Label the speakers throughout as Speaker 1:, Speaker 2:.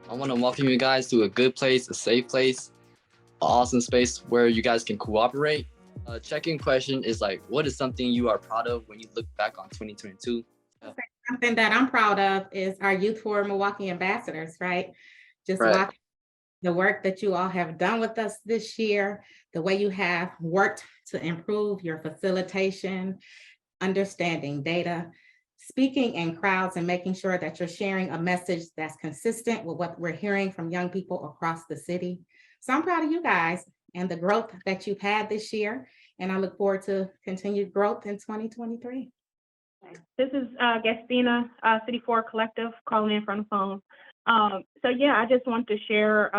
Speaker 1: I want to welcome you guys to a good place, a safe place, an awesome space where you guys can cooperate. Check-in question is like, what is something you are proud of when you look back on 2022?
Speaker 2: Something that I'm proud of is our Youth Forward Milwaukee ambassadors, right? Just
Speaker 1: Right.
Speaker 2: watch the work that you all have done with us this year, the way you have worked to improve your facilitation, understanding data, speaking in crowds, and making sure that you're sharing a message that's consistent with what we're hearing from young people across the city. So I'm proud of you guys and the growth that you've had this year, and I look forward to continued growth in 2023.
Speaker 3: This is Gastina, City 4 Collective, calling in from the phone. So yeah, I just want to share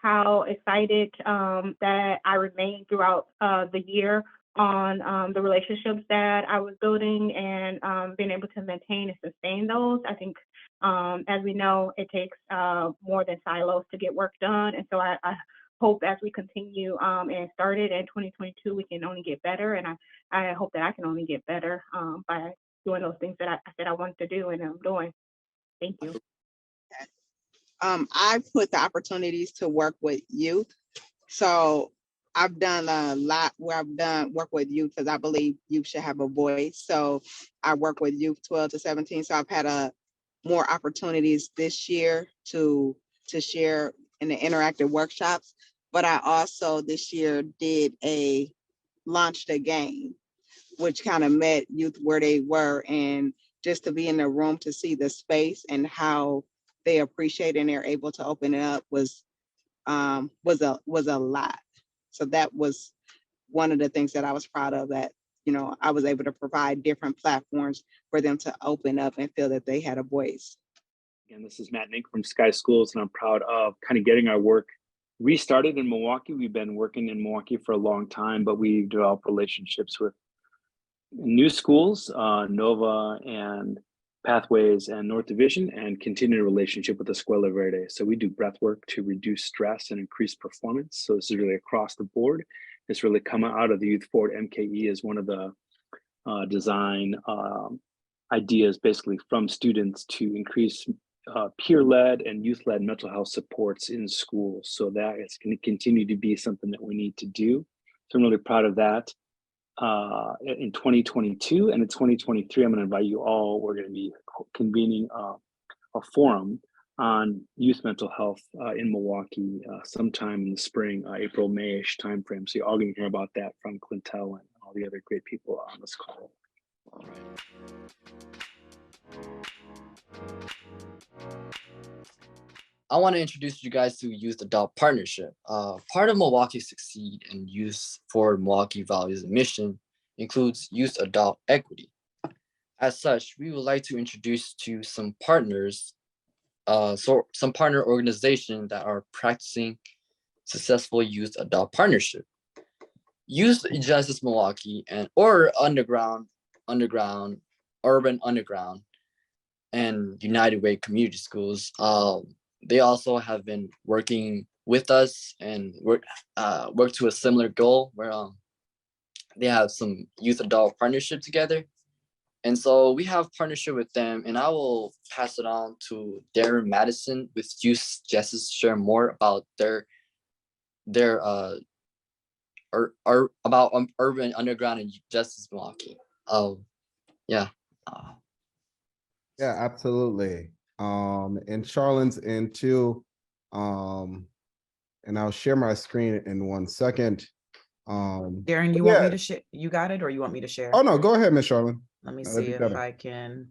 Speaker 3: how excited that I remained throughout the year on the relationships that I was building and being able to maintain and sustain those. I think, as we know, it takes more than silos to get work done. And so I hope as we continue and started in 2022, we can only get better. And I hope that I can only get better by doing those things that I said I wanted to do, and I'm doing. Thank you.
Speaker 4: I put the opportunities to work with youth. So I've done a lot where I've done work with youth because I believe youth should have a voice. So I work with youth 12 to 17. So I've had more opportunities this year to share in the interactive workshops. But I also this year launched a game, which kind of met youth where they were, and just to be in the room to see the space and how they appreciate and they're able to open it up was a lot. So that was one of the things that I was proud of, that I was able to provide different platforms for them to open up and feel that they had a voice.
Speaker 5: Again, this is Matt Nink from Sky Schools, and I'm proud of kind of getting our work restarted in Milwaukee. We've been working in Milwaukee for a long time, but we've developed relationships with new schools, Nova and Pathways and North Division, and continued relationship with the Escuela Verde. So we do breath work to reduce stress and increase performance. So this is really across the board. It's really coming out of the Youth Forward MKE as one of the design ideas, basically from students to increase peer-led and youth-led mental health supports in schools. So that is going to continue to be something that we need to do. So I'm really proud of that. In 2022 and in 2023, I'm going to invite you all. We're going to be convening a forum on youth mental health in Milwaukee sometime in the spring, April, May-ish timeframe. So you're all going to hear about that from Clintel and all the other great people on this call. All right.
Speaker 1: I want to introduce you guys to Youth Adult Partnership. Part of Milwaukee Succeed and Youth Forward Milwaukee Values and Mission includes Youth Adult Equity. As such, we would like to introduce to some partners, some partner organizations that are practicing successful Youth Adult Partnership. Youth Justice Milwaukee or Urban Underground, and United Way Community Schools. They also have been working with us and work to a similar goal where they have some youth adult partnership together. And so we have partnership with them, and I will pass it on to Darren Madison with Youth Justice to share more about their about Urban Underground and Justice Milwaukee. Yeah.
Speaker 6: Yeah, absolutely. And Charlene's in too. And I'll share my screen in 1 second.
Speaker 7: Darren, you want me to share? You got it, or you want me to share?
Speaker 6: Oh no, go ahead, Miss Charlene.
Speaker 7: Let me see if I can.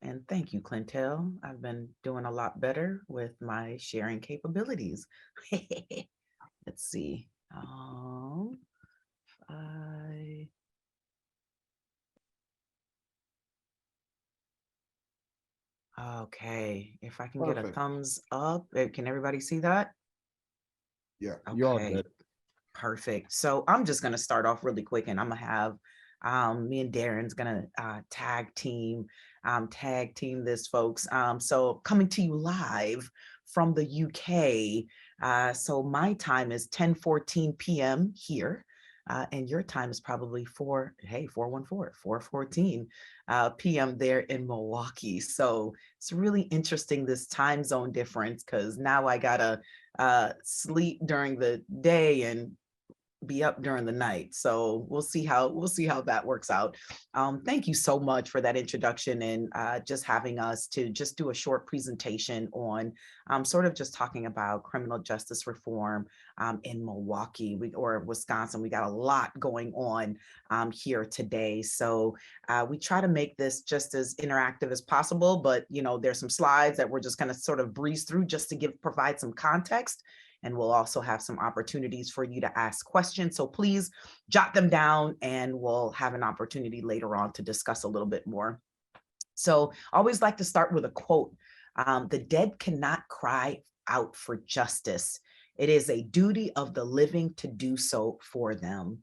Speaker 7: And thank you, Clintel. I've been doing a lot better with my sharing capabilities. Let's see. Okay, if I can get a thumbs up, can everybody see that?
Speaker 6: Yeah,
Speaker 7: okay.
Speaker 6: You're all good.
Speaker 7: Perfect. So I'm just gonna start off really quick, and I'm gonna have me and Darren's gonna tag team this, folks. So coming to you live from the UK. So my time is 10:14 p.m. here. And your time is probably 4:14 p.m. there in Milwaukee. So it's really interesting, this time zone difference, because now I gotta sleep during the day and be up during the night. So we'll see how that works out. Thank you so much for that introduction, and just having us to just do a short presentation on sort of just talking about criminal justice reform in Milwaukee or Wisconsin. We got a lot going on here today. So we try to make this just as interactive as possible, but there's some slides that we're just going to sort of breeze through just to provide some context. And we'll also have some opportunities for you to ask questions. So please jot them down, and we'll have an opportunity later on to discuss a little bit more. So I always like to start with a quote. The dead cannot cry out for justice. It is a duty of the living to do so for them.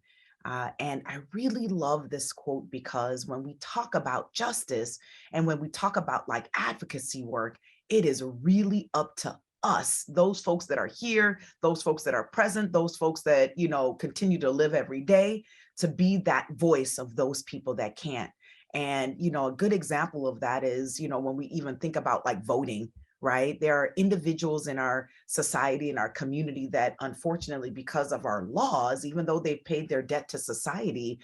Speaker 7: And I really love this quote, because when we talk about justice and when we talk about like advocacy work, it is really up to us, those folks that are here, those folks that are present, those folks that, continue to live every day, to be that voice of those people that can't. And, a good example of that is, when we even think about like voting, right? There are individuals in our society, in our community, that unfortunately, because of our laws, even though they've paid their debt to society,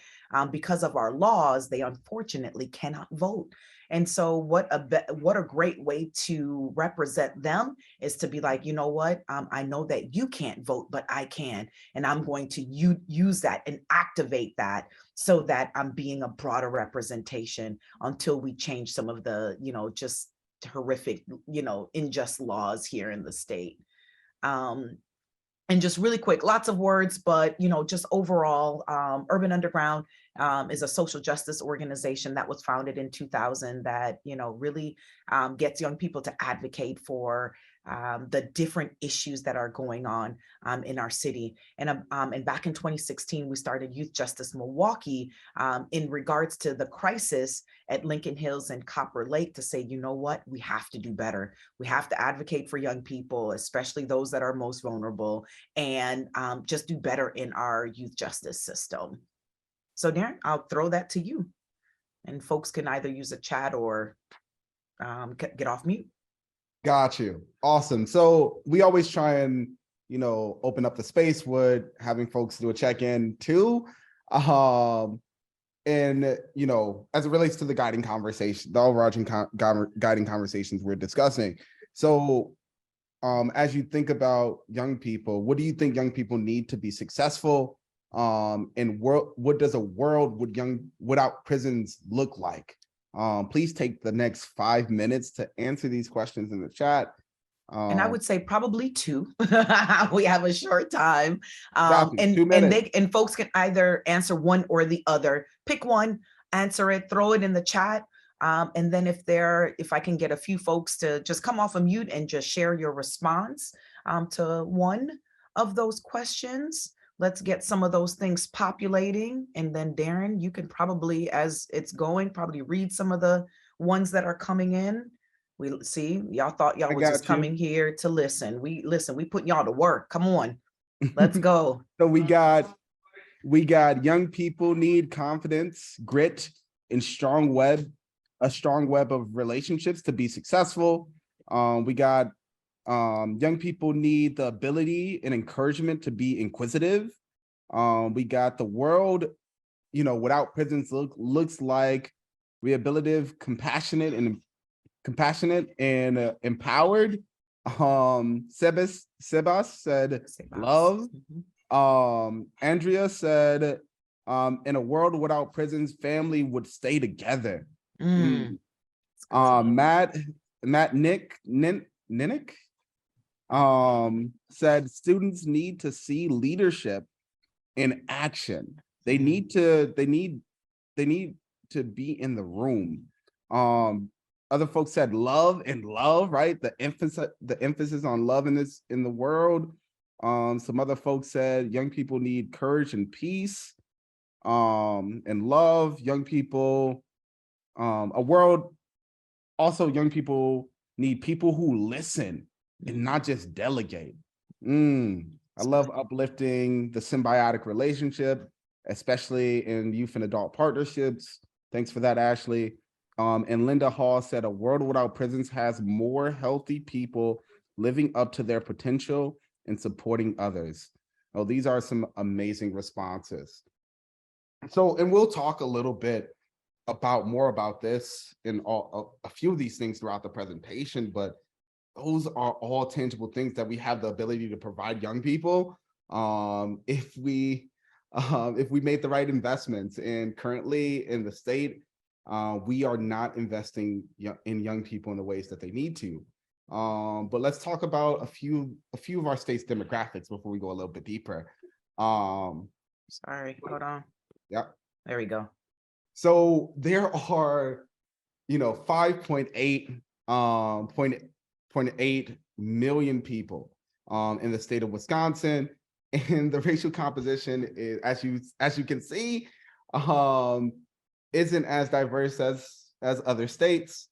Speaker 7: because of our laws, they unfortunately cannot vote. And so what a great way to represent them is to be like, you know what, I know that you can't vote, but I can. And I'm going to use that and activate that so that I'm being a broader representation until we change some of the, just horrific, unjust laws here in the state. And just really quick, lots of words, but, just overall, Urban Underground is a social justice organization that was founded in 2000 that, really gets young people to advocate for the different issues that are going on in our city. And back in 2016, we started Youth Justice Milwaukee in regards to the crisis at Lincoln Hills and Copper Lake, to say, you know what, we have to do better. We have to advocate for young people, especially those that are most vulnerable, and just do better in our youth justice system. So Darren, I'll throw that to you, and folks can either use a chat or get off mute.
Speaker 6: Got you. Awesome. So we always try and, open up the space with having folks do a check-in too. And, as it relates to the guiding conversation, the overarching guiding conversations we're discussing. So as you think about young people, what do you think young people need to be successful? And what does a world without prisons look like? Please take the next 5 minutes to answer these questions in the chat.
Speaker 7: And I would say probably 2. We have a short time.
Speaker 6: 2 minutes.
Speaker 7: And folks can either answer one or the other. Pick one, answer it, throw it in the chat. And then if I can get a few folks to just come off of mute and just share your response to one of those questions. Let's get some of those things populating. And then Darren, you can probably, as it's going, probably read some of the ones that are coming in. We see, y'all thought y'all were just coming here to listen. We putting y'all to work. Come on, let's go.
Speaker 6: So we got young people need confidence, grit, and a strong web of relationships to be successful. We got young people need the ability and encouragement to be inquisitive. We got the world, without prisons looks like rehabilitative, compassionate and empowered. Sebas said love. Andrea said, in a world without prisons, family would stay together. Matt Ninick said students need to see leadership in action. They need to be in the room. Other folks said love, right? The emphasis on love in the world. Some other folks said young people need courage and peace, and love. Young people, young people need people who listen and not just delegate. I love uplifting the symbiotic relationship. especially in youth and adult partnerships. Thanks for that, Ashley. And Linda Hall said, a world without prisons has more healthy people living up to their potential and supporting others. Oh, these are some amazing responses. So, and we'll talk a little bit more about this in a few of these things throughout the presentation, but those are all tangible things that we have the ability to provide young people if we made the right investments. And currently in the state, we are not investing in young people in the ways that they need to. But let's talk about a few of our state's demographics before we go a little bit deeper.
Speaker 7: Sorry, hold on.
Speaker 6: Yeah,
Speaker 7: There we go.
Speaker 6: so there are 5.8 million people in the state of Wisconsin, and the racial composition is, as you can see, isn't as diverse as other states,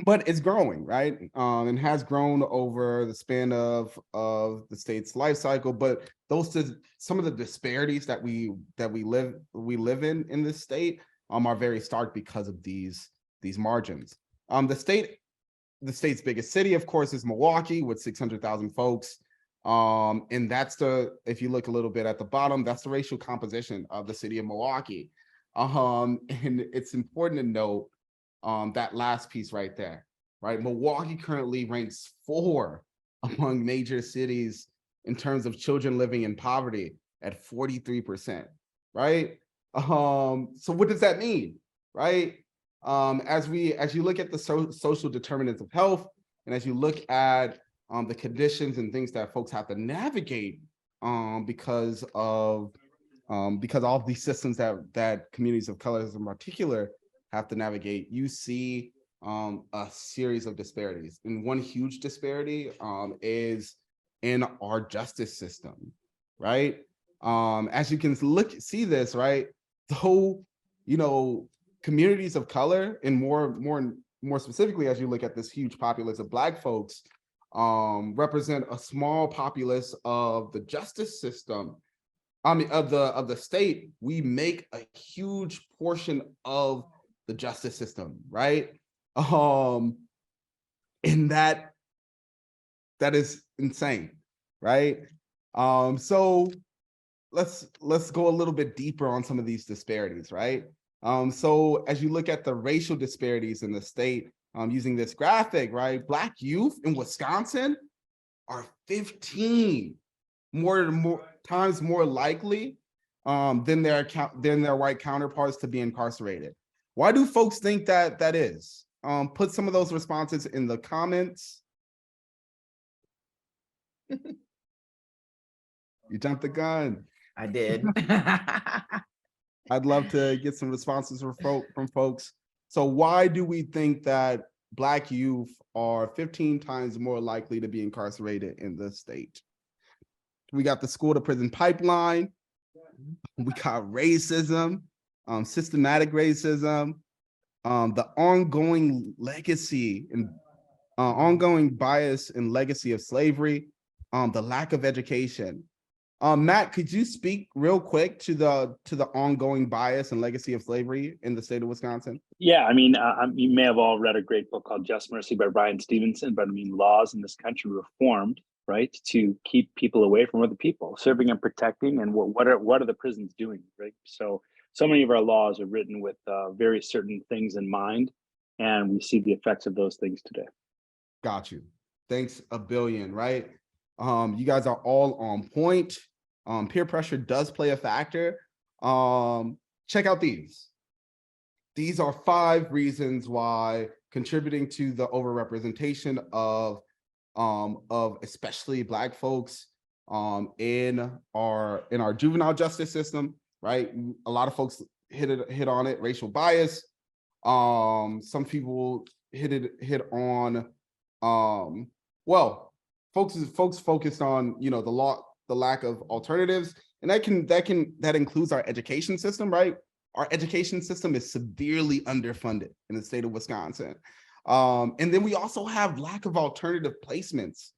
Speaker 6: but it's growing, right? And has grown over the span of the state's life cycle. But some of the disparities that we live in this state are very stark because of these margins. The state's biggest city, of course, is Milwaukee with 600,000 folks. And if you look a little bit at the bottom, that's the racial composition of the city of Milwaukee. And it's important to note that last piece right there, right? Milwaukee currently ranks 4 among major cities in terms of children living in poverty at 43%, right? So what does that mean, right? As you look at the social determinants of health, and as you look at the conditions and things that folks have to navigate because of all these systems that communities of color in particular have to navigate, you see a series of disparities. And one huge disparity is in our justice system, right? As you can see this, right? Though, communities of color, and more specifically, as you look at this huge populace of Black folks, represent a small populace of the justice system. Of the state, we make a huge portion of the justice system, right? And that is insane, right? So let's go a little bit deeper on some of these disparities, right? So as you look at the racial disparities in the state, using this graphic, right? Black youth in Wisconsin are 15 more times more likely than their white counterparts to be incarcerated. Why do folks think that is? Put some of those responses in the comments. You jumped the gun.
Speaker 7: I did.
Speaker 6: I'd love to get some responses from folks. So why do we think that Black youth are 15 times more likely to be incarcerated in the state? We got the school to prison pipeline. We got racism, systematic racism, the ongoing legacy and ongoing bias and legacy of slavery, the lack of education. Matt, could you speak real quick to the ongoing bias and legacy of slavery in the state of Wisconsin?
Speaker 5: Yeah, I mean, you may have all read a great book called Just Mercy by Brian Stevenson, but I mean, laws in this country were formed, right, to keep people away from other people, serving and protecting, and what are the prisons doing, right? So many of our laws are written with very certain things in mind, and we see the effects of those things today.
Speaker 6: Got you. Thanks a billion, right? You guys are all on point. Peer pressure does play a factor. Check out these. These are 5 reasons why contributing to the overrepresentation of especially Black folks in our juvenile justice system, right? A lot of folks hit on it, racial bias. Some people hit on folks focused on the lack of alternatives, and that includes our education system, right? Our education system is severely underfunded in the state of Wisconsin. And then we also have lack of alternative placements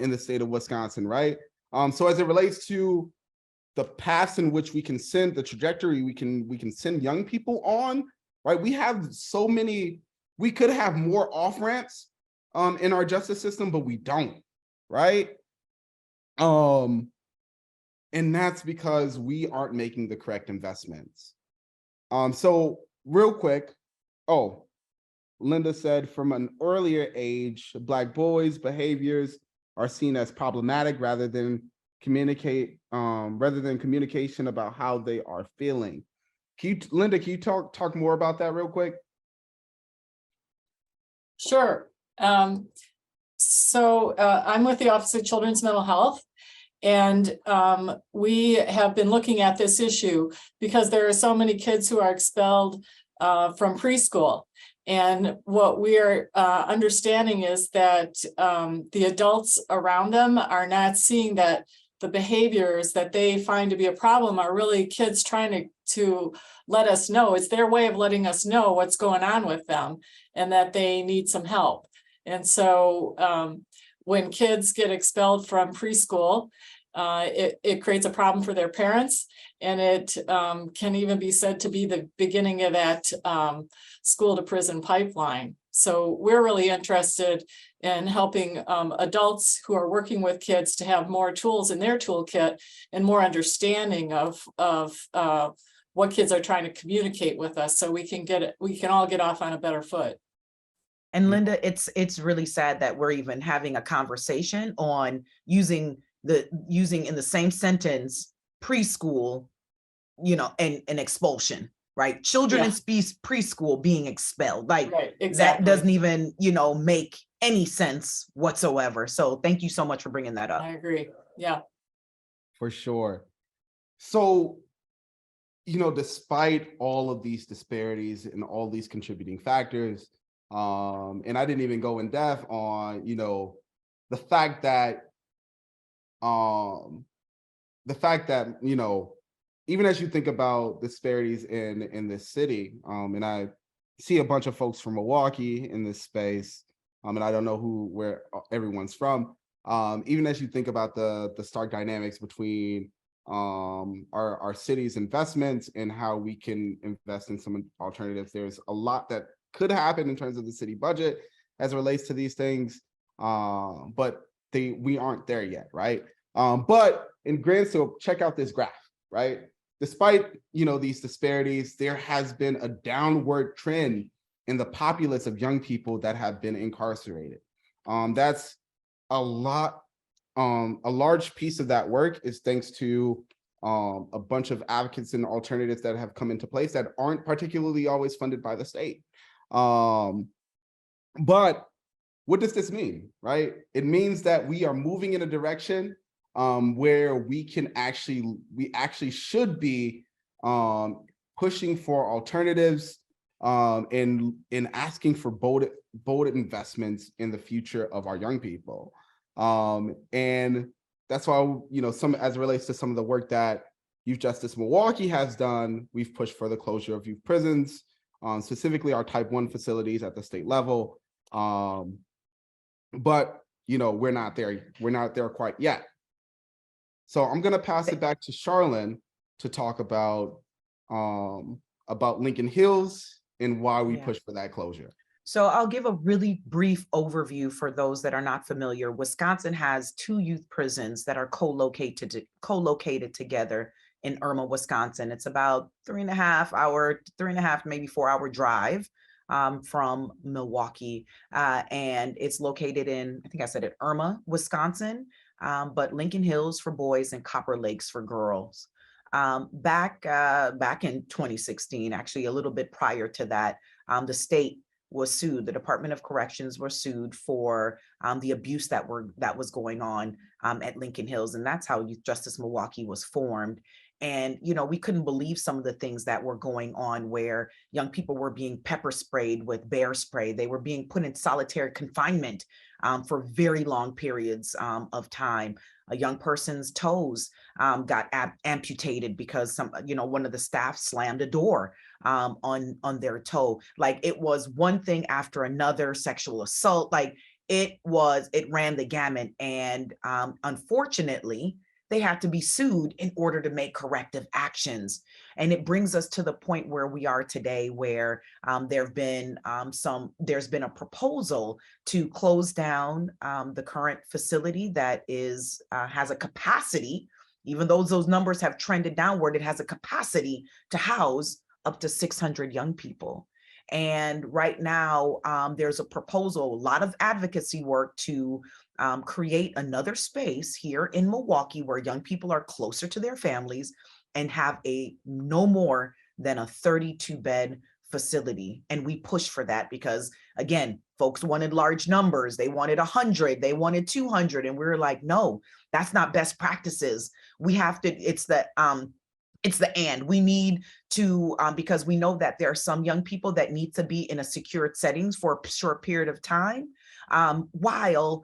Speaker 6: in the state of Wisconsin, right? So as it relates to the paths in which we can send, the trajectory we can send young people on, right? We have so many, we could have more off-ramps in our justice system, but we don't, right? And that's because we aren't making the correct investments. So real quick, oh, Linda said from an earlier age, Black boys' behaviors are seen as problematic rather than communication about how they are feeling. Linda, can you talk more about that real quick?
Speaker 8: Sure. I'm with the Office of Children's Mental Health, and we have been looking at this issue because there are so many kids who are expelled from preschool. And what we are understanding is that the adults around them are not seeing that the behaviors that they find to be a problem are really kids trying to let us know. It's their way of letting us know what's going on with them and that they need some help. And so when kids get expelled from preschool, it creates a problem for their parents, and it can even be said to be the beginning of that school to prison pipeline. So we're really interested in helping adults who are working with kids to have more tools in their toolkit and more understanding of what kids are trying to communicate with us, so we can all get off on a better foot.
Speaker 7: And Linda, it's really sad that we're even having a conversation on using in the same sentence preschool, and expulsion, right? Children in preschool being expelled, like
Speaker 8: right, exactly.
Speaker 7: That doesn't even, make any sense whatsoever. So thank you so much for bringing that up.
Speaker 8: I agree. Yeah.
Speaker 6: For sure. So, despite all of these disparities and all these contributing factors, and I didn't even go in depth on, the fact that, even as you think about disparities in this city, and I see a bunch of folks from Milwaukee in this space, and I don't know where everyone's from. Even as you think about the stark dynamics between our city's investments and how we can invest in some alternatives, there's a lot that could happen in terms of the city budget as it relates to these things, but we aren't there yet, right? But in Grantsville, check out this graph, right? Despite these disparities, there has been a downward trend in the populace of young people that have been incarcerated. That's a lot. A large piece of that work is thanks to a bunch of advocates and alternatives that have come into place that aren't particularly always funded by the state. But what does this mean, right? It means that we are moving in a direction where we actually should be pushing for alternatives and asking for bold investments in the future of our young people. And that's why, as it relates to some of the work that Youth Justice Milwaukee has done, we've pushed for the closure of youth prisons, specifically our type 1 facilities at the state level. But we're not there. We're not there quite yet. So I'm going to pass it back to Charlene to talk about Lincoln Hills and why we push for that closure.
Speaker 7: So I'll give a really brief overview for those that are not familiar. Wisconsin has 2 youth prisons that are co-located together in Irma, Wisconsin. It's about 3.5, maybe 4-hour drive from Milwaukee. And it's located in, I think I said it, Irma, Wisconsin, but Lincoln Hills for boys and Copper Lakes for girls. Back in 2016, actually a little bit prior to that, the state was sued. The Department of Corrections were sued for the abuse that was going on at Lincoln Hills, and that's how Youth Justice Milwaukee was formed. And we couldn't believe some of the things that were going on, where young people were being pepper sprayed with bear spray. They were being put in solitary confinement for very long periods of time. A young person's toes got amputated because one of the staff slammed a door on their toe. Like, it was one thing after another, sexual assault. Like, it ran the gamut. And unfortunately, they had to be sued in order to make corrective actions. And it brings us to the point where we are today, where there's been a proposal to close down the current facility that has a capacity, even though those numbers have trended downward, it has a capacity to house up to 600 young people. And right now, there's a proposal, a lot of advocacy work to create another space here in Milwaukee where young people are closer to their families and have a no more than a 32-bed facility. And we pushed for that because, again, folks wanted large numbers. They wanted 100, they wanted 200. And we were like, no, that's not best practices. We have to, it's the and we need to, because we know that there are some young people that need to be in a secured settings for a short period of time, while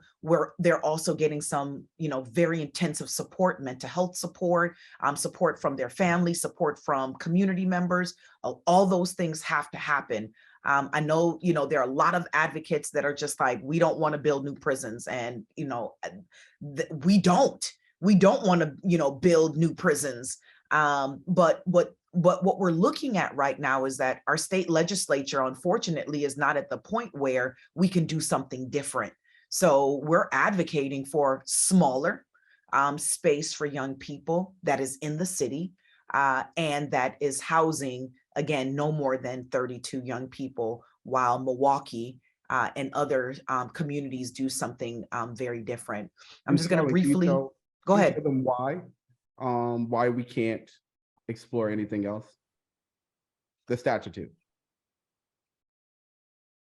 Speaker 7: they're also getting some, very intensive support, mental health support, support from their family, support from community members. All those things have to happen. I know, there are a lot of advocates that are just like, we don't want to build new prisons, and, we don't want to, build new prisons. But what we're looking at right now is that our state legislature, unfortunately, is not at the point where we can do something different. So we're advocating for smaller space for young people that is in the city, and that is housing, again, no more than 32 young people, while Milwaukee and other communities do something very different. I'm just going to briefly go ahead.
Speaker 6: Tell them why we can't explore anything else? The statute.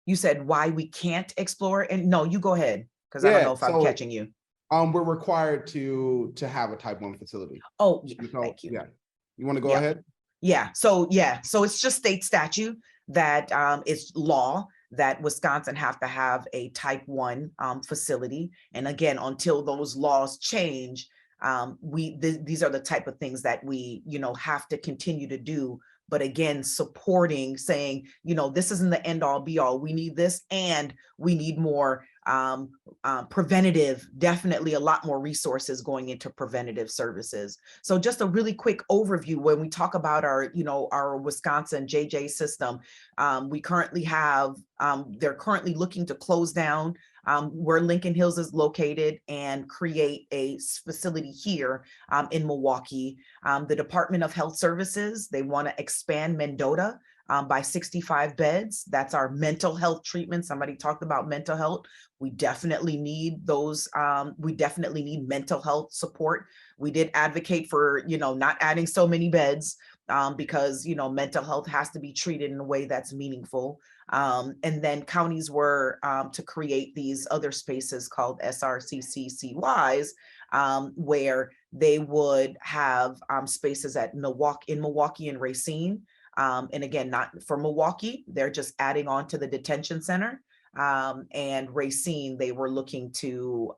Speaker 7: You said why we can't explore, and no, you go ahead, because I don't know if I'm catching you.
Speaker 6: We're required to have a type 1 facility.
Speaker 7: Oh, yeah, thank you.
Speaker 6: Yeah. You want to go ahead?
Speaker 7: Yeah. So it's just state statute that it's law that Wisconsin have to have a type 1 facility. And again, until those laws change, these are the type of things that we, have to continue to do. But again, supporting, saying, this isn't the end all be all. We need this, and we need more preventative, definitely a lot more resources going into preventative services. So just a really quick overview when we talk about our Wisconsin JJ system. We currently have, they're currently looking to close down where Lincoln Hills is located and create a facility here in Milwaukee. The Department of Health Services, they want to expand Mendota by 65 beds. That's our mental health treatment. Somebody talked about mental health. We definitely need those. We definitely need mental health support. We did advocate for, not adding so many beds because, mental health has to be treated in a way that's meaningful. And then counties were to create these other spaces called SRCCCYs, where they would have spaces in Milwaukee and Racine. And again, not for Milwaukee, they're just adding on to the detention center. And Racine, they were looking to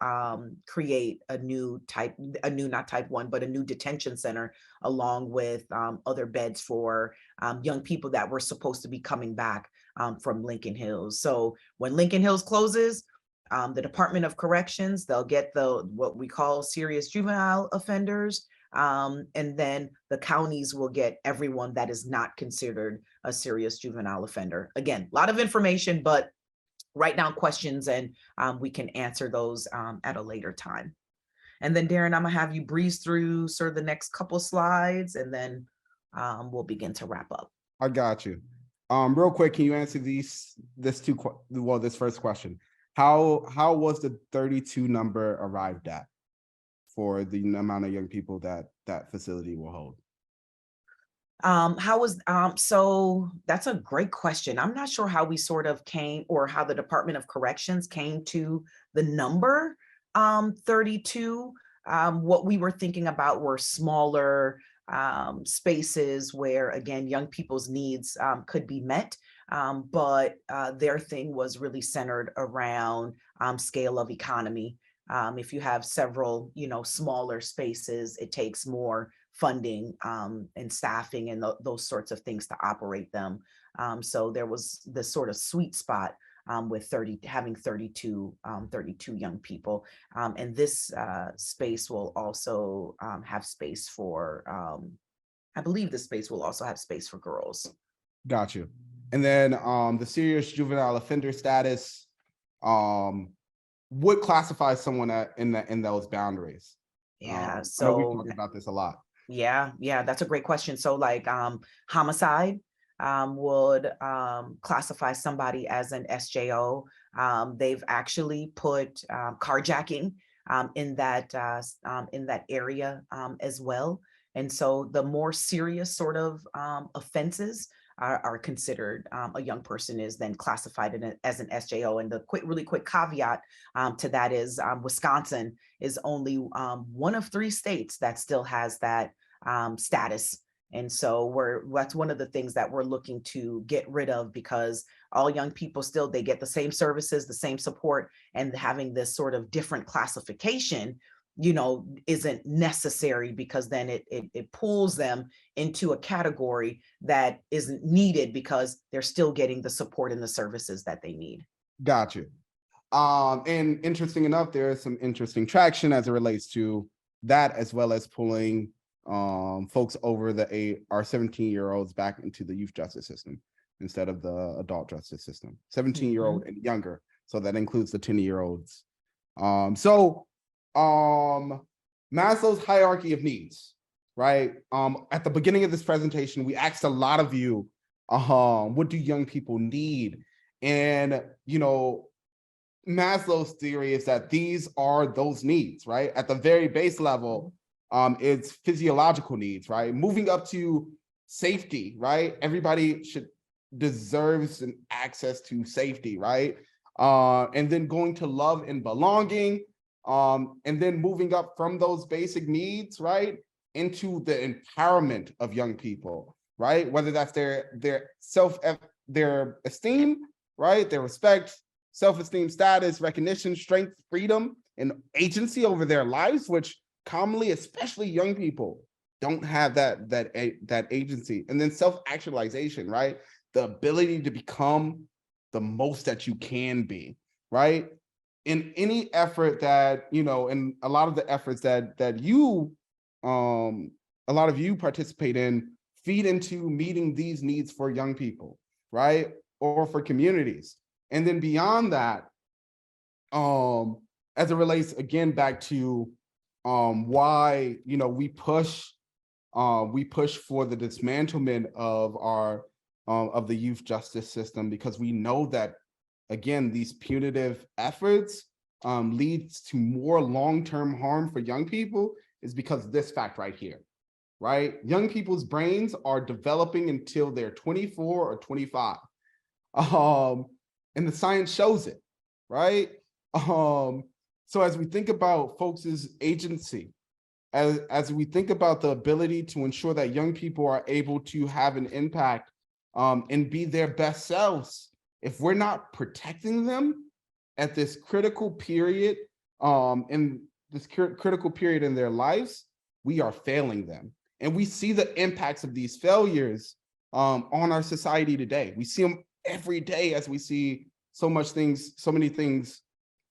Speaker 7: create a new not type 1, but a new detention center, along with other beds for young people that were supposed to be coming back from Lincoln Hills. So when Lincoln Hills closes, the Department of Corrections, they'll get what we call serious juvenile offenders. And then the counties will get everyone that is not considered a serious juvenile offender. Again, a lot of information, but write down questions and we can answer those at a later time. And then Darren, I'm gonna have you breeze through sort of the next couple slides, and then we'll begin to wrap up.
Speaker 6: I got you. Real quick, can you answer this first question? How was the 32 number arrived at for the amount of young people that facility will hold?
Speaker 7: So that's a great question. I'm not sure how we sort of came, or how the Department of Corrections came to the number 32. What we were thinking about were smaller spaces where, again, young people's needs could be met. But their thing was really centered around scale of economy. If you have several, smaller spaces, it takes more funding and staffing and those sorts of things to operate them. So there was this sort of sweet spot with having 32 young people. And this space will also have space for, I believe the space will also have space for girls.
Speaker 6: Got you. And then the serious juvenile offender status, what classifies someone in those boundaries?
Speaker 7: Yeah,
Speaker 6: I know we've
Speaker 7: so
Speaker 6: talked about this a lot.
Speaker 7: yeah, that's a great question. So like homicide would classify somebody as an SJO. They've actually put carjacking in that area as well. And so the more serious sort of offenses are considered, a young person is then classified as an SJO. And the really quick caveat to that is Wisconsin is only one of 3 states that still has that status. And so that's one of the things that we're looking to get rid of, because all young people still, they get the same services, the same support, and having this sort of different classification, isn't necessary, because then it pulls them into a category that isn't needed because they're still getting the support and the services that they need.
Speaker 6: Got you. And interesting enough, there is some interesting traction as it relates to that, as well as pulling folks over our 17-year-olds back into the youth justice system instead of the adult justice system, 17-year-old and younger. So that includes the 10-year-olds. Maslow's hierarchy of needs, right? At the beginning of this presentation, we asked a lot of you, what do young people need? And, Maslow's theory is that these are those needs, right? At the very base level, it's physiological needs, right? Moving up to safety, right? Everybody deserves an access to safety, right? And then going to love and belonging, and then moving up from those basic needs, right, into the empowerment of young people, right? Whether that's their esteem, right, their respect, self-esteem, status, recognition, strength, freedom, and agency over their lives, which commonly, especially young people, don't have that agency. And then self-actualization, right? The ability to become the most that you can be, right? In any effort that, and a lot of the efforts that you, a lot of you participate in, feed into meeting these needs for young people, right? Or for communities. And then beyond that, as it relates again back to why we push for the dismantlement of our of the youth justice system, because we know that again these punitive efforts leads to more long-term harm for young people, is because of this fact right here, right? Young people's brains are developing until they're 24 or 25, and the science shows it, right? So as we think about folks' agency, as we think about the ability to ensure that young people are able to have an impact and be their best selves, if we're not protecting them at this critical period, in their lives, we are failing them. And we see the impacts of these failures on our society today. We see them every day as we see so many things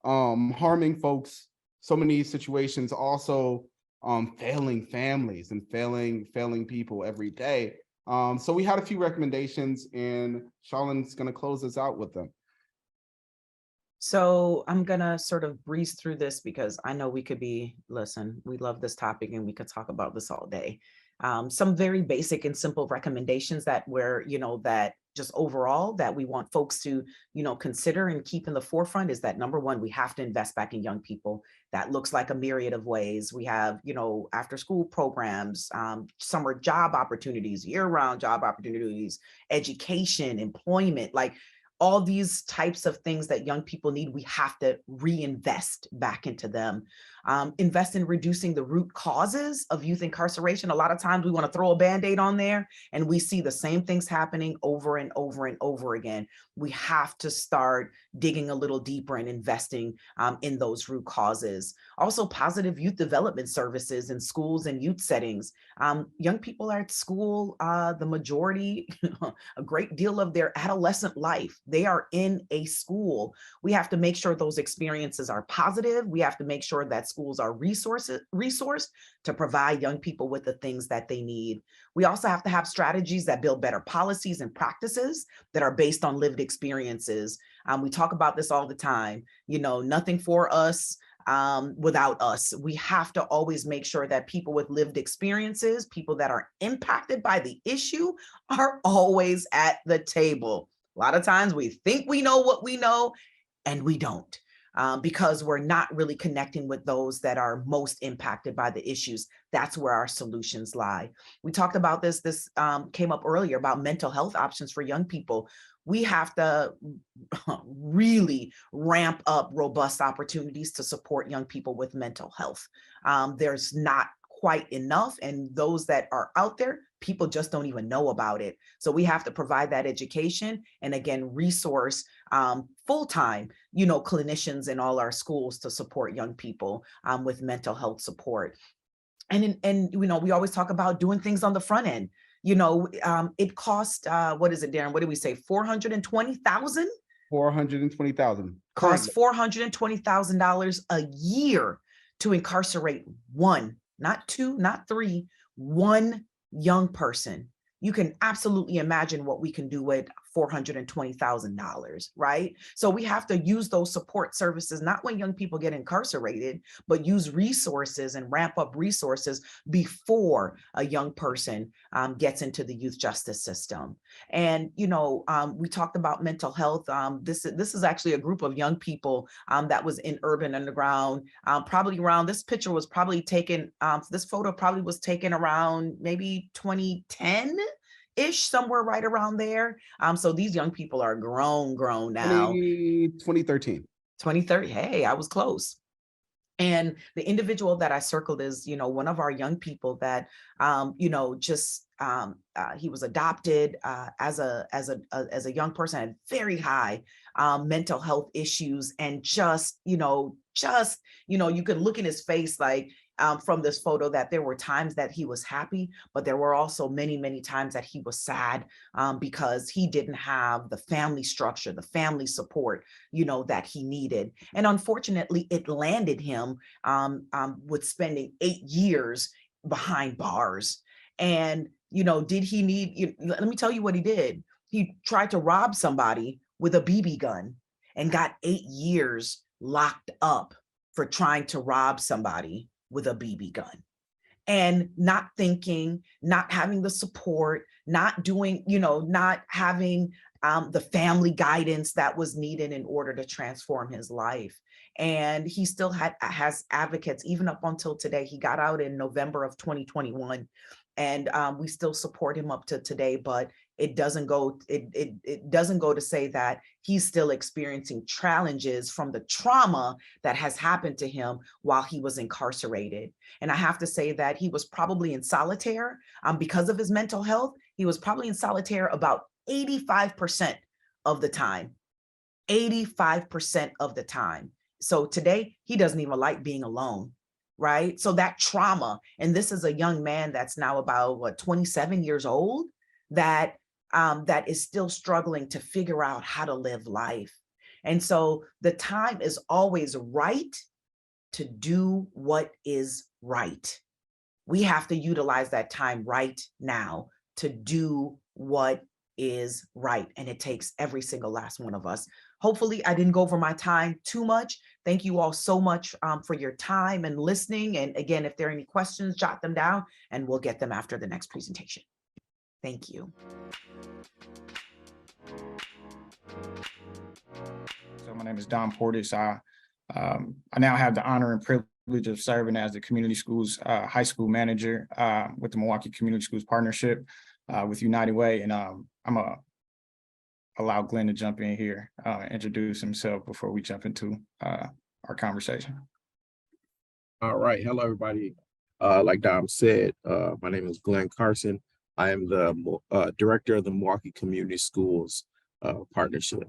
Speaker 6: harming folks, so many situations also failing families and failing people every day. So we had a few recommendations, and Charlene's going to close us out with them.
Speaker 7: So I'm gonna sort of breeze through this because I know we love this topic and we could talk about this all day. Some very basic and simple recommendations that that just overall that we want folks to, consider and keep in the forefront is that number one, we have to invest back in young people. That looks like a myriad of ways. We have, after school programs, summer job opportunities, year-round job opportunities, education, employment, like all these types of things that young people need, we have to reinvest back into them. Invest in reducing the root causes of youth incarceration. A lot of times we want to throw a Band-Aid on there and we see the same things happening over and over and over again. We have to start digging a little deeper and investing in those root causes. Also, positive youth development services in schools and youth settings. Young people are at school, the majority, a great deal of their adolescent life, they are in a school. We have to make sure those experiences are positive. We have to make sure that schools are resourced to provide young people with the things that they need. We also have to have strategies that build better policies and practices that are based on lived experiences. We talk about this all the time, nothing for us without us. We have to always make sure that people with lived experiences, people that are impacted by the issue, are always at the table. A lot of times we think we know what we know and we don't. Because we're not really connecting with those that are most impacted by the issues. That's where our solutions lie. We talked about this came up earlier about mental health options for young people. We have to really ramp up robust opportunities to support young people with mental health. There's not quite enough, and those that are out there, people just don't even know about it. So we have to provide that education and again, resource full-time, clinicians in all our schools to support young people with mental health support. And we always talk about doing things on the front end. It costs, what is it, Darren? What did we say? 420,000?
Speaker 6: 420,000.
Speaker 7: Costs $420,000 a year to incarcerate one, not two, not three, one young person. You can absolutely imagine what we can do with $420,000, right? So we have to use those support services, not when young people get incarcerated, but use resources and ramp up resources before a young person gets into the youth justice system. And, we talked about mental health. This is actually a group of young people that was in Urban Underground, probably around, this picture was probably taken, this photo probably was taken around maybe 2010-ish, somewhere right around there. So these young people are grown now.
Speaker 6: 2013.
Speaker 7: 2030. Hey, I was close. And the individual that I circled is, one of our young people that, he was adopted as a young person, had very high mental health issues, and you could look in his face like, from this photo, that there were times that he was happy, but there were also many, many times that he was sad because he didn't have the family structure, the family support, that he needed. And unfortunately, it landed him with spending 8 years behind bars. And, did he need, let me tell you what he did. He tried to rob somebody with a BB gun and got 8 years locked up for trying to rob somebody with a BB gun, and not thinking, not having the support, not doing, not having the family guidance that was needed in order to transform his life. And he still has advocates even up until today. He got out in November of 2021, and we still support him up to today, but it doesn't go to say that he's still experiencing challenges from the trauma that has happened to him while he was incarcerated. And I have to say that he was probably in solitaire because of his mental health. He was probably in solitaire about 85% of the time, 85% of the time. So today he doesn't even like being alone. Right. So that trauma, and this is a young man that's now about 27 years old, that is still struggling to figure out how to live life. And so the time is always right to do what is right. We have to utilize that time right now to do what is right. And it takes every single last one of us. Hopefully I didn't go over my time too much. Thank you all so much for your time and listening. And again, if there are any questions, jot them down and we'll get them after the next presentation. Thank you.
Speaker 9: So my name is Don Portis. I now have the honor and privilege of serving as the community schools high school manager with the Milwaukee Community Schools Partnership with United Way. And I'm gonna allow Glenn to jump in here, introduce himself before we jump into our conversation.
Speaker 10: All right. Hello, everybody. Like Dom said, my name is Glenn Carson. I am the director of the Milwaukee Community Schools partnership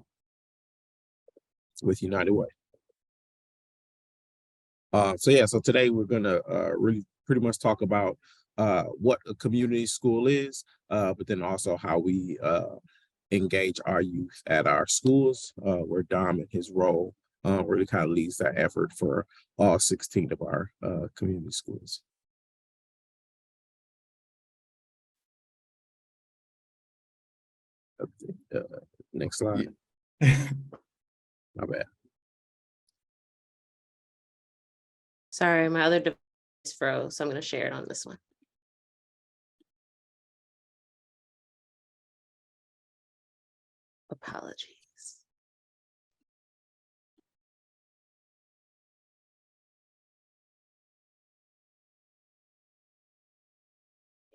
Speaker 10: with United Way. So today we're gonna really pretty much talk about what a community school is, but then also how we engage our youth at our schools, where Dom in his role really kind of leads that effort for all 16 of our community schools. Next slide. My bad.
Speaker 11: Sorry, my other device froze, so I'm going to share it on this one. Apologies.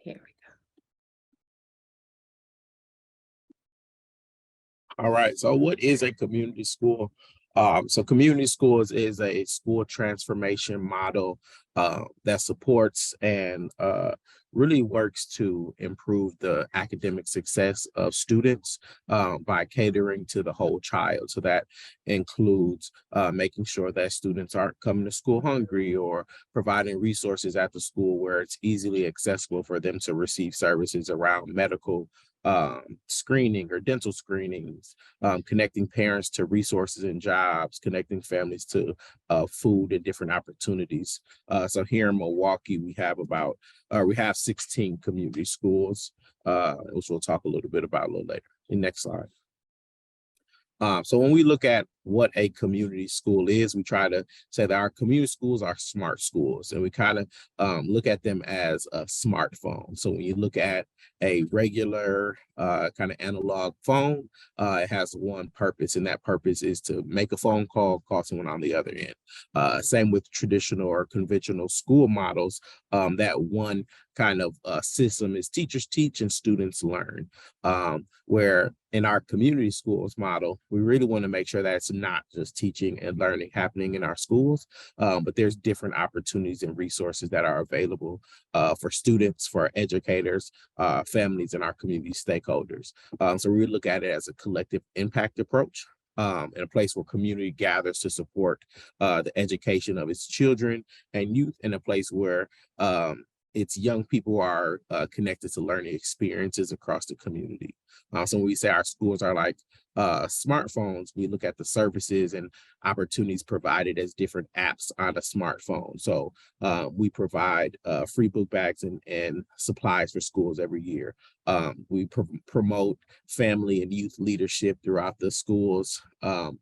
Speaker 11: Here we go.
Speaker 10: All right, so what is a community school? So community schools is a school transformation model that supports and really works to improve the academic success of students by catering to the whole child. So that includes making sure that students aren't coming to school hungry, or providing resources at the school where it's easily accessible for them to receive services around medical screening or dental screenings, connecting parents to resources and jobs, connecting families to food and different opportunities. So here in Milwaukee, we have 16 community schools, which we'll talk a little bit about a little later. Next slide. So when we look at what a community school is, we try to say that our community schools are smart schools, and we kind of look at them as a smartphone. So when you look at a regular kind of analog phone, it has one purpose, and that purpose is to make a phone call someone on the other end. Same with traditional or conventional school models. That one kind of system is teachers teach and students learn, where in our community schools model, we really want to make sure that it's not just teaching and learning happening in our schools, but there's different opportunities and resources that are available for students, for educators, families, and our community stakeholders. So we look at it as a collective impact approach, in a place where community gathers to support the education of its children and youth, in a place where its young people are connected to learning experiences across the community. So when we say our schools are like smartphones, we look at the services and opportunities provided as different apps on a smartphone. So we provide free book bags and supplies for schools every year. We promote family and youth leadership throughout the schools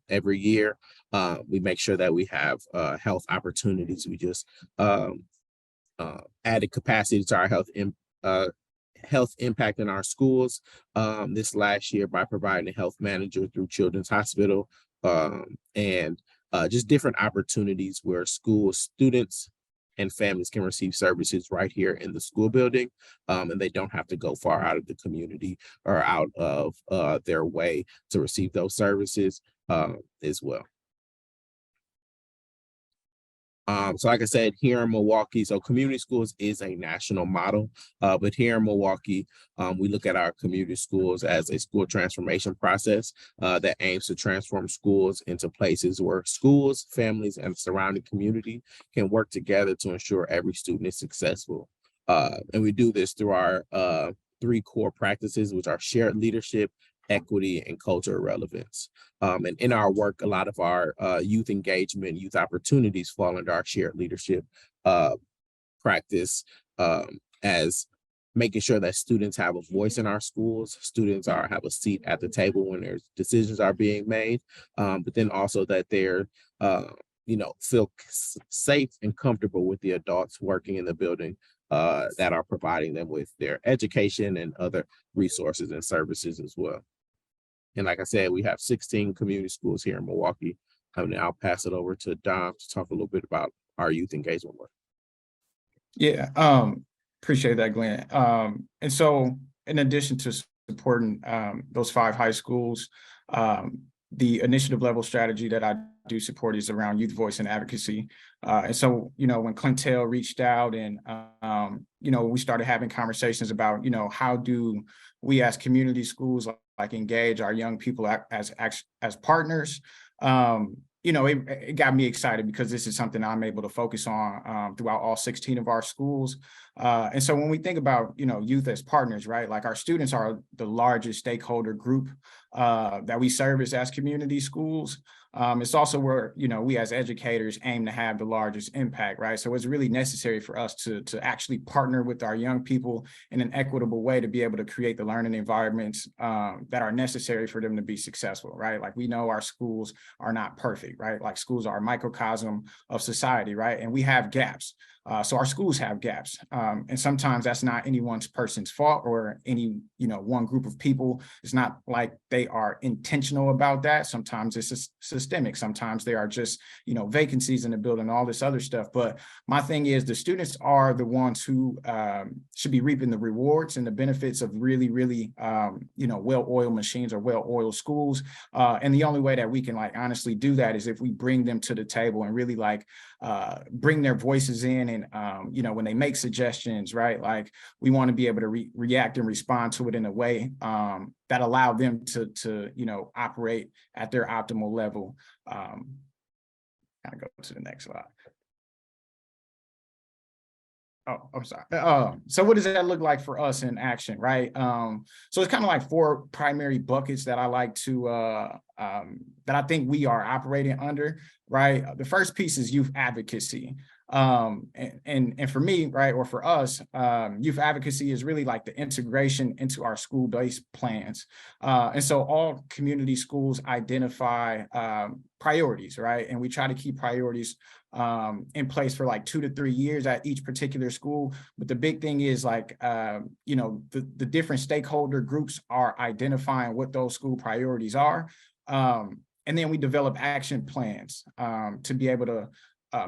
Speaker 10: every year. We make sure that we have health opportunities. We just added capacity to our health impact in our schools this last year by providing a health manager through Children's Hospital, and just different opportunities where school students and families can receive services right here in the school building, and they don't have to go far out of the community or out of their way to receive those services as well. So like I said, here in Milwaukee, so community schools is a national model, but here in Milwaukee, we look at our community schools as a school transformation process that aims to transform schools into places where schools, families, and the surrounding community can work together to ensure every student is successful. And we do this through our 3 core practices, which are shared leadership, equity, and cultural relevance. And in our work, a lot of our youth engagement, youth opportunities fall under our shared leadership practice, as making sure that students have a voice in our schools, students have a seat at the table when there's decisions are being made, but then also that they're feel safe and comfortable with the adults working in the building that are providing them with their education and other resources and services as well. And like I said, we have 16 community schools here in Milwaukee. And I'll pass it over to Dom to talk a little bit about our youth engagement work.
Speaker 9: Yeah, appreciate that, Glenn. And so in addition to supporting those 5 high schools, the initiative level strategy that I do support is around youth voice and advocacy. And so, when Clintel reached out and, we started having conversations about, how do we as community schools like engage our young people as partners, it got me excited because this is something I'm able to focus on throughout all 16 of our schools. And so when we think about, youth as partners, right, like our students are the largest stakeholder group that we service as community schools. It's also where, we as educators aim to have the largest impact, right? So it's really necessary for us to actually partner with our young people in an equitable way to be able to create the learning environments that are necessary for them to be successful, right? Like we know our schools are not perfect, right? Like schools are a microcosm of society, right? And we have gaps. So our schools have gaps. And sometimes that's not any one person's fault or any, one group of people. It's not like they are intentional about that. Sometimes it's systemic. Sometimes they are just, vacancies in the building, all this other stuff. But my thing is the students are the ones who should be reaping the rewards and the benefits of really, really, well-oiled machines or well-oiled schools. And the only way that we can honestly do that is if we bring them to the table and really bring their voices in and, when they make suggestions, right, like we want to be able to react and respond to it in a way that allow them to operate at their optimal level. Kind of go to the next slide. Oh, I'm sorry. So what does that look like for us in action, right? So it's kind of like 4 primary buckets that I like to, that I think we are operating under, right? The first piece is youth advocacy. And for me, right, or for us, youth advocacy is really like the integration into our school-based plans. And so all community schools identify priorities, right? And we try to keep priorities in place for 2 to 3 years at each particular school. But the big thing is the different stakeholder groups are identifying what those school priorities are. And then we develop action plans to be able to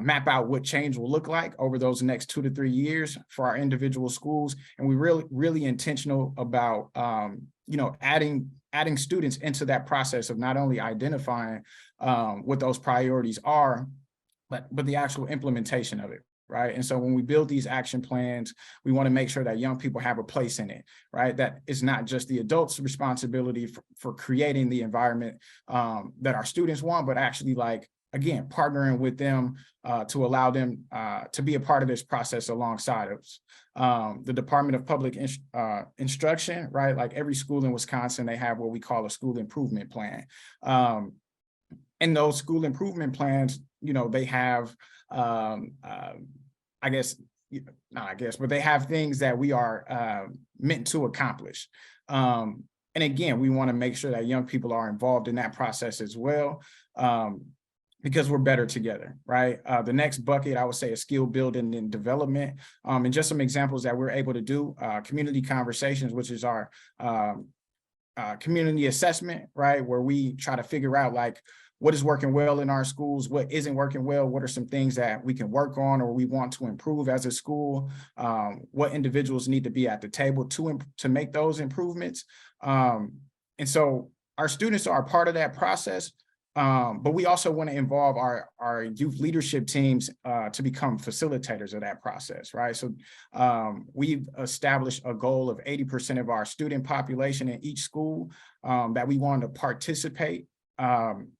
Speaker 9: map out what change will look like over those next 2 to 3 years for our individual schools. And we really intentional about, adding students into that process of not only identifying what those priorities are, but the actual implementation of it, right? And so when we build these action plans, we want to make sure that young people have a place in it, right? That it's not just the adults' responsibility for creating the environment that our students want, but actually again, partnering with them to allow them to be a part of this process alongside us. The Department of Public Instruction, right? Like every school in Wisconsin, they have what we call a school improvement plan. And those school improvement plans, they have, but they have things that we are meant to accomplish. And again, we want to make sure that young people are involved in that process as well, because we're better together, right? The next bucket, I would say, is skill building and development. And just some examples that we're able to do, community conversations, which is our community assessment, right? Where we try to figure out what is working well in our schools, what isn't working well, what are some things that we can work on or we want to improve as a school, what individuals need to be at the table to make those improvements. And so our students are a part of that process, but we also want to involve our youth leadership teams to become facilitators of that process, right? So we've established a goal of 80% of our student population in each school that we want to participate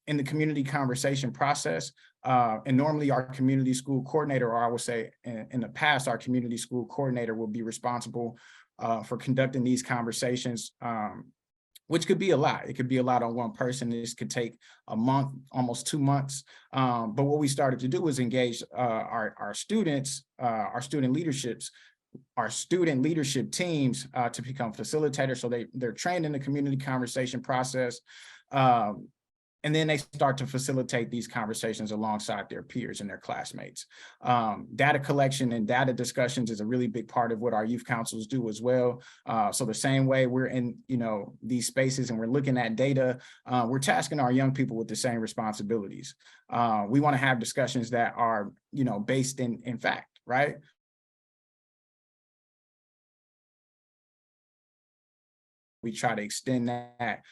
Speaker 9: in the community conversation process. And normally our community school coordinator, or I would say in the past, our community school coordinator will be responsible for conducting these conversations, which could be a lot. It could be a lot on one person. This could take a month, almost 2 months. But what we started to do is engage our students, our student leadership teams to become facilitators. So they're trained in the community conversation process. And then they start to facilitate these conversations alongside their peers and their classmates. Data collection and data discussions is a really big part of what our youth councils do as well. So the same way we're in, these spaces and we're looking at data, we're tasking our young people with the same responsibilities. We want to have discussions that are, based in fact, right? we try to extend that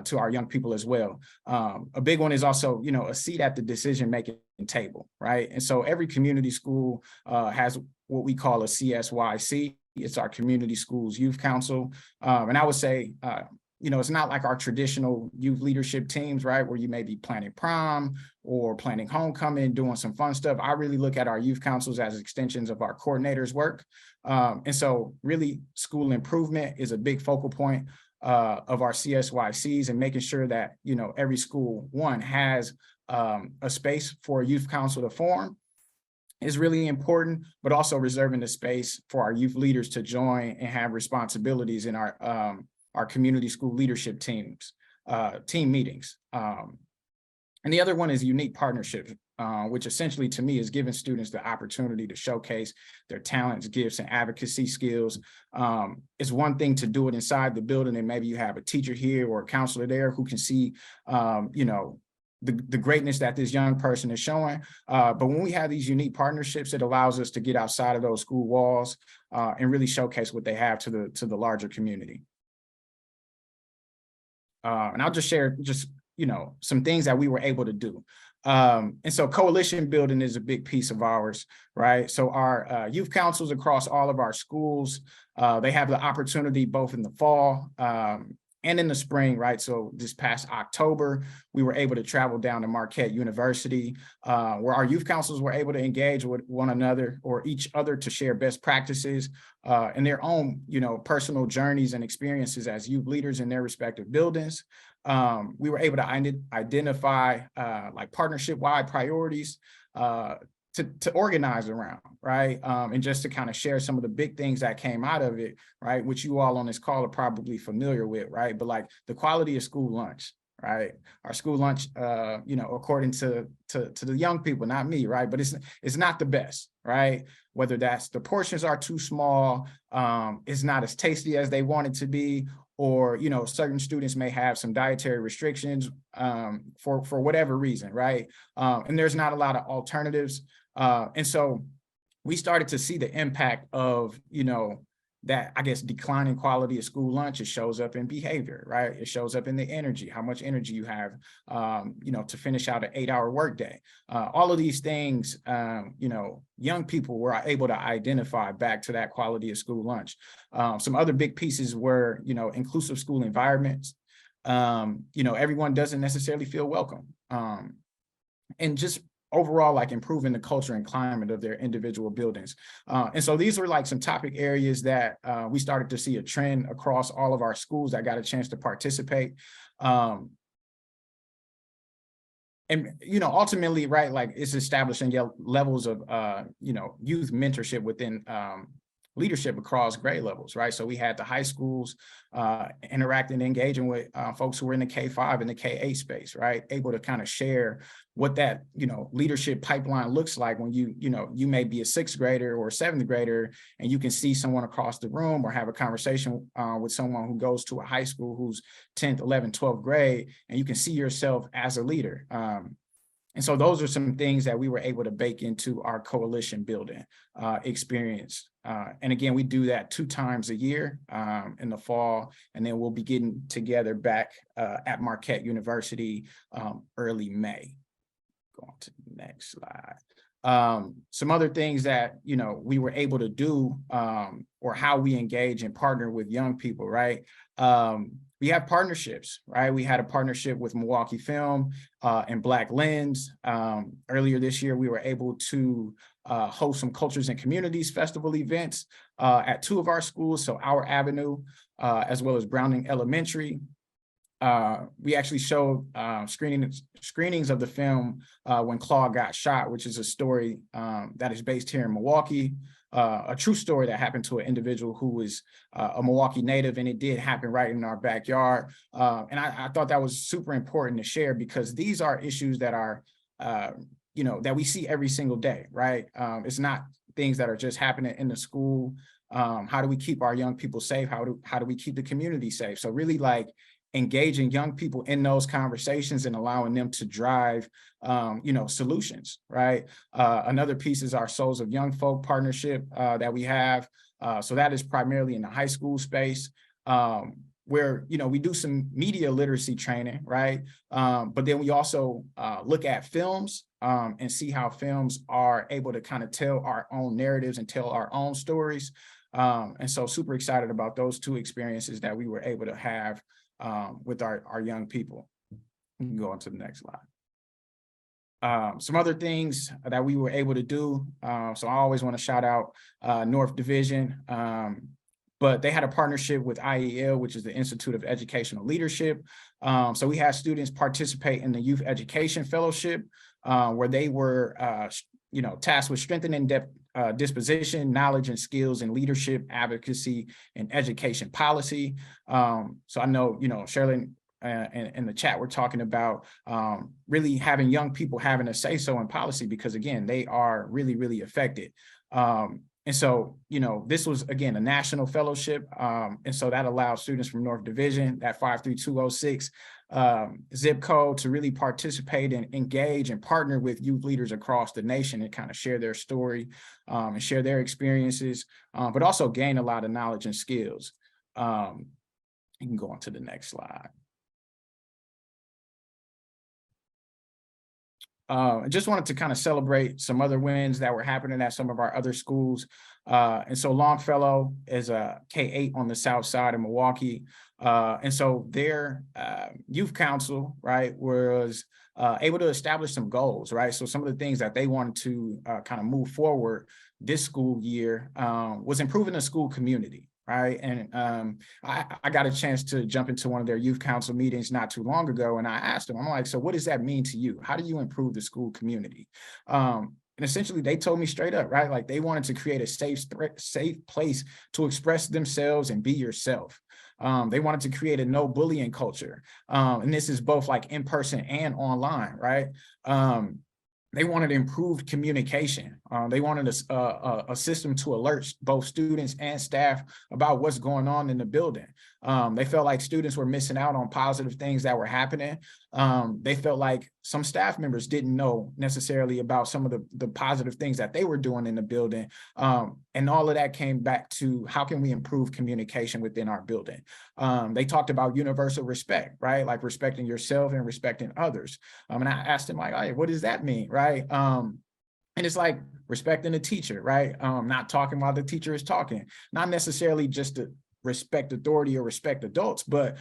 Speaker 9: to our young people as well. A big one is also, a seat at the decision-making table, right? And so every community school has what we call a CSYC. It's our community schools youth council. And I would say, it's not like our traditional youth leadership teams, right? Where you may be planning prom or planning homecoming, doing some fun stuff. I really look at our youth councils as extensions of our coordinators' work. And so really school improvement is a big focal point of our CSYCs, and making sure that, every school, one, has a space for a youth council to form is really important, but also reserving the space for our youth leaders to join and have responsibilities in our community school leadership teams, team meetings. And the other one is unique partnerships, which essentially to me is giving students the opportunity to showcase their talents, gifts, and advocacy skills. It's one thing to do it inside the building, and maybe you have a teacher here or a counselor there who can see, the greatness that this young person is showing. But when we have these unique partnerships, it allows us to get outside of those school walls and really showcase what they have to the larger community. And I'll just share some things that we were able to do. And so coalition building is a big piece of ours, right? So our youth councils across all of our schools, they have the opportunity both in the fall and in the spring, right? So this past October, we were able to travel down to Marquette University, where our youth councils were able to engage with one another or each other to share best practices and their own, personal journeys and experiences as youth leaders in their respective buildings. We were able to identify like partnership-wide priorities to organize around, right? And just to kind of share some of the big things that came out of it, right? Which you all on this call are probably familiar with, right? But like the quality of school lunch, right? Our school lunch, according to the young people, not me, right? But it's not the best, right? Whether that's the portions are too small, it's not as tasty as they want it to be, or, certain students may have some dietary restrictions for whatever reason, right? And there's not a lot of alternatives. And so we started to see the impact of, that, I guess, declining quality of school lunch. It shows up in behavior, right? It shows up in the energy, how much energy you have, to finish out an 8-hour workday. All of these things, young people were able to identify back to that quality of school lunch. Some other big pieces were, inclusive school environments. Everyone doesn't necessarily feel welcome. And just overall, like improving the culture and climate of their individual buildings. And so these were like some topic areas that we started to see a trend across all of our schools that got a chance to participate. And, ultimately, right, like it's establishing levels of, youth mentorship within leadership across grade levels, right? So we had the high schools interacting, engaging with folks who were in the K-5 and the K-8 space, right? Able to kind of share what that, leadership pipeline looks like when you may be a 6th grader or a 7th grader, and you can see someone across the room or have a conversation with someone who goes to a high school who's 10th, 11th, 12th grade, and you can see yourself as a leader. And so those are some things that we were able to bake into our coalition building experience. And again, we do that 2 times a year in the fall, and then we'll be getting together back at Marquette University early May. Go on to the next slide. Some other things that, we were able to do or how we engage and partner with young people, right? We have partnerships, right? We had a partnership with Milwaukee Film and Black Lens. Earlier this year, we were able to host some Cultures and Communities Festival events at 2 of our schools, so Our Avenue, as well as Browning Elementary. We actually showed screenings of the film When Claude Got Shot, which is a story that is based here in Milwaukee, a true story that happened to an individual who was a Milwaukee native, and it did happen right in our backyard. And I thought that was super important to share, because these are issues that are, that we see every single day, right? It's not things that are just happening in the school. How do we keep our young people safe? How do we keep the community safe? So really like engaging young people in those conversations and allowing them to drive, solutions, right? Another piece is our Souls of Young Folk partnership that we have. So that is primarily in the high school space. where, you know, we do some media literacy training, right? But then we also look at films and see how films are able to kind of tell our own narratives and tell our own stories. And so super excited about those two experiences that we were able to have with our young people. We can go on to the next slide. Some other things that we were able to do. So I always want to shout out North Division, but they had a partnership with IEL, which is the Institute of Educational Leadership. So we had students participate in the Youth Education Fellowship, where they were you know, tasked with strengthening disposition, knowledge and skills in leadership, advocacy, and education policy. So I know, you know, Sherilyn, in the chat, we're talking about really having young people having a say-so in policy, because again, they are really, really affected. And so, you know, this was, again, a national fellowship. And so that allows students from North Division, that 53206 zip code, to really participate and engage and partner with youth leaders across the nation and kind of share their story and share their experiences, but also gain a lot of knowledge and skills. You can go on to the next slide. I just wanted to kind of celebrate some other wins that were happening at some of our other schools. And so Longfellow is a K-8 on the south side of Milwaukee. And so their youth council, right, was able to establish some goals, right? So some of the things that they wanted to kind of move forward this school year was improving the school community. Right. And I got a chance to jump into one of their youth council meetings not too long ago. And I asked them, I'm like, so what does that mean to you? How do you improve the school community? And essentially, they told me straight up, right? Like they wanted to create a safe place to express themselves and be yourself. They wanted to create a no bullying culture. And this is both like in person and online, right? They wanted improved communication. They wanted a system to alert both students and staff about what's going on in the building. They felt like students were missing out on positive things that were happening. They felt like some staff members didn't know necessarily about some of the positive things that they were doing in the building. And all of that came back to how can we improve communication within our building? They talked about universal respect, right? Like respecting yourself and respecting others. And I asked them like, hey, what does that mean, right? And it's like respecting the teacher, right? Not talking while the teacher is talking, not necessarily just to respect authority or respect adults, but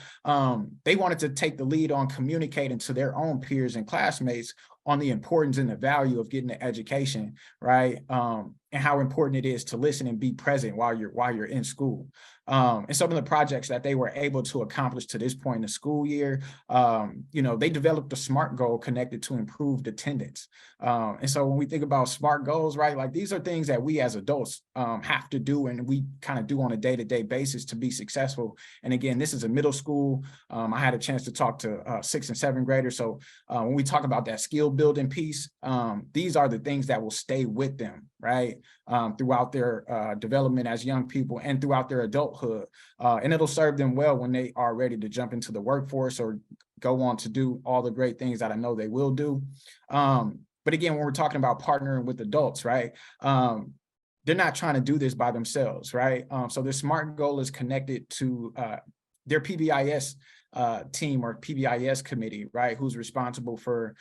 Speaker 9: they wanted to take the lead on communicating to their own peers and classmates on the importance and the value of getting an education, right? And how important it is to listen and be present while you're in school. And some of the projects that they were able to accomplish to this point in the school year, you know, they developed a SMART goal connected to improved attendance. And so when we think about SMART goals, right, like these are things that we as adults have to do and we kind of do on a day-to-day basis to be successful. And again, this is a middle school. I had a chance to talk to 6th and 7th graders. So when we talk about that skill building piece, these are the things that will stay with them, right, throughout their development as young people and throughout their adulthood. And it'll serve them well when they are ready to jump into the workforce or go on to do all the great things that I know they will do. But again, when we're talking about partnering with adults, right, they're not trying to do this by themselves, right? So the SMART goal is connected to their PBIS team or PBIS committee, right, who's responsible for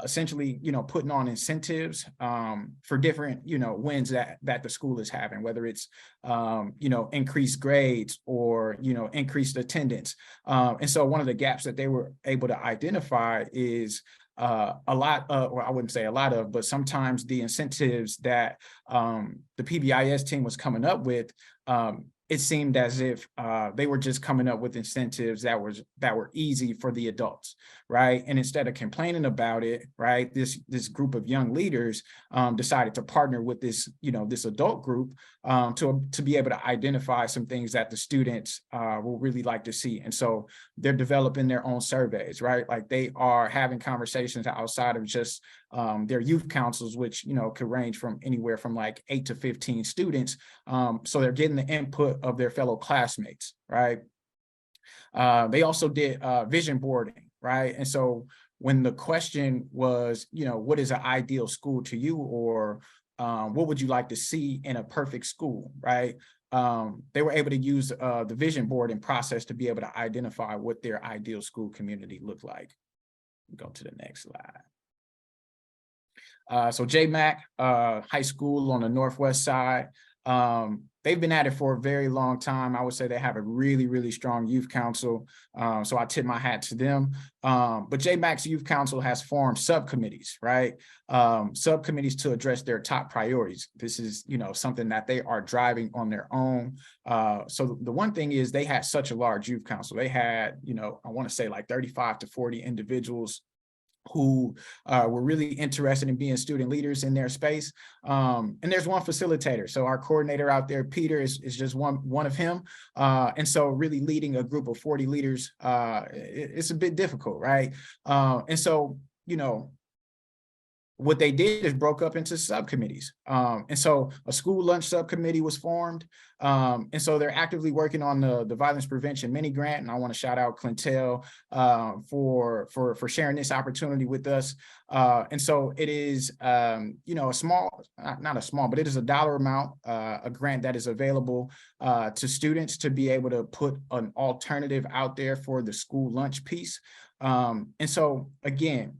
Speaker 9: essentially, you know, putting on incentives for different, you know, wins that the school is having, whether it's, you know, increased grades or, you know, increased attendance. And so one of the gaps that they were able to identify is a lot of, or I wouldn't say a lot of, but sometimes the incentives that the PBIS team was coming up with, it seemed as if they were just coming up with incentives that were easy for the adults, right? And instead of complaining about it, right, this group of young leaders decided to partner with this, you know, this adult group to be able to identify some things that the students will really like to see. And so they're developing their own surveys, right? Like they are having conversations outside of just their youth councils, which, you know, could range from anywhere from like 8 to 15 students. So they're getting the input of their fellow classmates, right? They also did vision boarding, right? And so when the question was, you know, what is an ideal school to you, or what would you like to see in a perfect school, right? They were able to use the vision board and process to be able to identify what their ideal school community looked like. Go to the next slide. So JMAC High School on the Northwest side, they've been at it for a very long time. I would say they have a really, really strong youth council. So I tip my hat to them. But JMAC's youth council has formed subcommittees, right? Subcommittees to address their top priorities. This is, something that they are driving on their own. So the one thing is they had such a large youth council. They had, I want to say like 35 to 40 individuals who were really interested in being student leaders in their space. And there's one facilitator. So our coordinator out there, Peter, is just one of him. And so really leading a group of 40 leaders, it's a bit difficult, right? And so, what they did is broke up into subcommittees. And so a school lunch subcommittee was formed. And so they're actively working on the violence prevention mini grant. And I want to shout out Clintel for sharing this opportunity with us. And so it is, a small, not a small, but it is a dollar amount, a grant that is available to students to be able to put an alternative out there for the school lunch piece. And so again,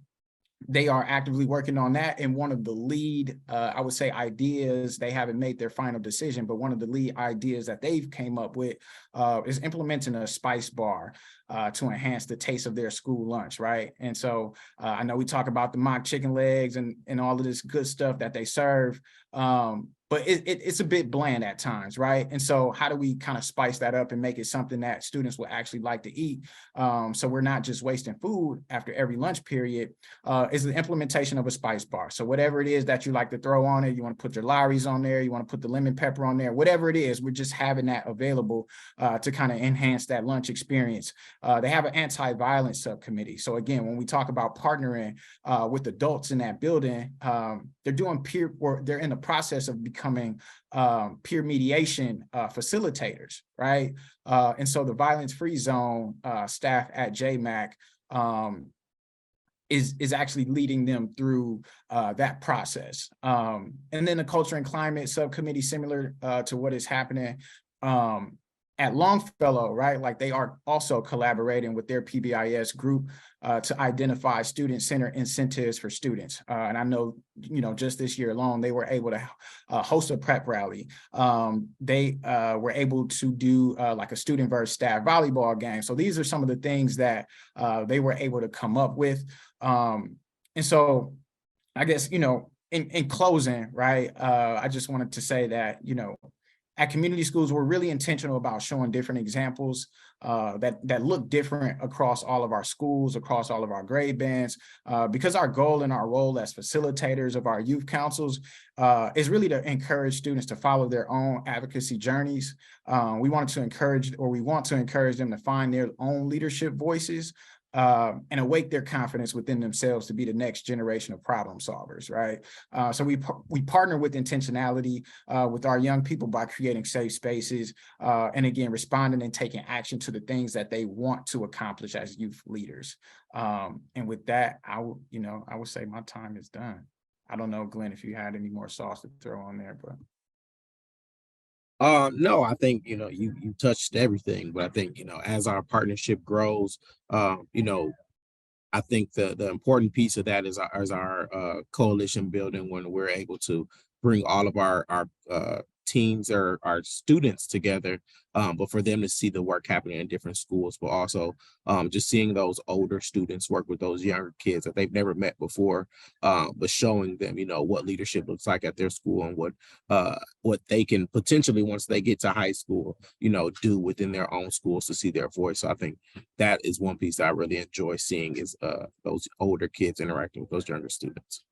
Speaker 9: they are actively working on that. And one of the lead, I would say, ideas, they haven't made their final decision, but one of the lead ideas that they've came up with is implementing a spice bar to enhance the taste of their school lunch, right? And so I know we talk about the mock chicken legs and all of this good stuff that they serve, but it's a bit bland at times, right? And so how do we kind of spice that up and make it something that students will actually like to eat? So we're not just wasting food after every lunch period, is the implementation of a spice bar. So whatever it is that you like to throw on it, you want to put your Lawry's on there, you want to put the lemon pepper on there, whatever it is, we're just having that available to kind of enhance that lunch experience. They have an anti-violence subcommittee. So again, when we talk about partnering with adults in that building, they're doing peer, or they're in the process of becoming peer mediation facilitators, right? And so the violence-free zone staff at JMAC is actually leading them through that process. And then the culture and climate subcommittee, similar to what is happening at Longfellow, right? Like they are also collaborating with their PBIS group to identify student-centered incentives for students. And I know, just this year alone, they were able to host a prep rally. They were able to do like a student versus staff volleyball game. So these are some of the things that they were able to come up with. And so I guess, in closing, right, I just wanted to say that, at community schools, we're really intentional about showing different examples that look different across all of our schools, across all of our grade bands, because our goal and our role as facilitators of our youth councils is really to encourage students to follow their own advocacy journeys. We want to encourage them to find their own leadership voices, and awake their confidence within themselves to be the next generation of problem solvers, right? So we partner with intentionality with our young people by creating safe spaces, and again, responding and taking action to the things that they want to accomplish as youth leaders. And with that, I would say my time is done. I don't know, Glenn, if you had any more sauce to throw on there, but.
Speaker 10: No, I think, you touched everything, but I think, as our partnership grows, I think the important piece of that is our coalition building, when we're able to bring all of our teams or our students together, but for them to see the work happening in different schools, but also just seeing those older students work with those younger kids that they've never met before, but showing them, what leadership looks like at their school and what they can potentially, once they get to high school, do within their own schools to see their voice. So I think that is one piece that I really enjoy seeing, is those older kids interacting with those younger students.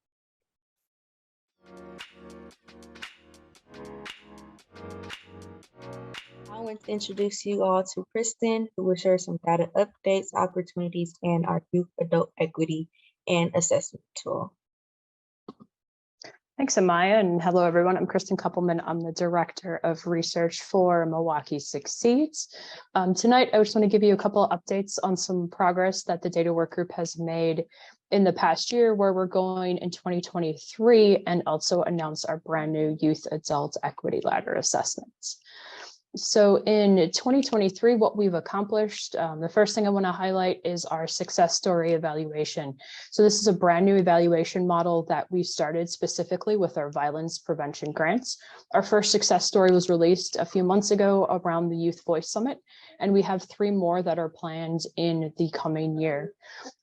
Speaker 12: I want to introduce you all to Kristen, who will share some data updates, opportunities, and our youth adult equity and assessment tool.
Speaker 13: Thanks, Amaya, and hello, everyone. I'm Kristen Koppelman. I'm the Director of Research for Milwaukee Succeeds. Tonight, I just want to give you a couple of updates on some progress that the data work group has made in the past year, where we're going in 2023, and also announce our brand new youth adult equity ladder assessments. So in 2023, what we've accomplished, the first thing I want to highlight is our success story evaluation. So this is a brand new evaluation model that we started specifically with our violence prevention grants. Our first success story was released a few months ago around the Youth Voice Summit, and we have 3 more that are planned in the coming year.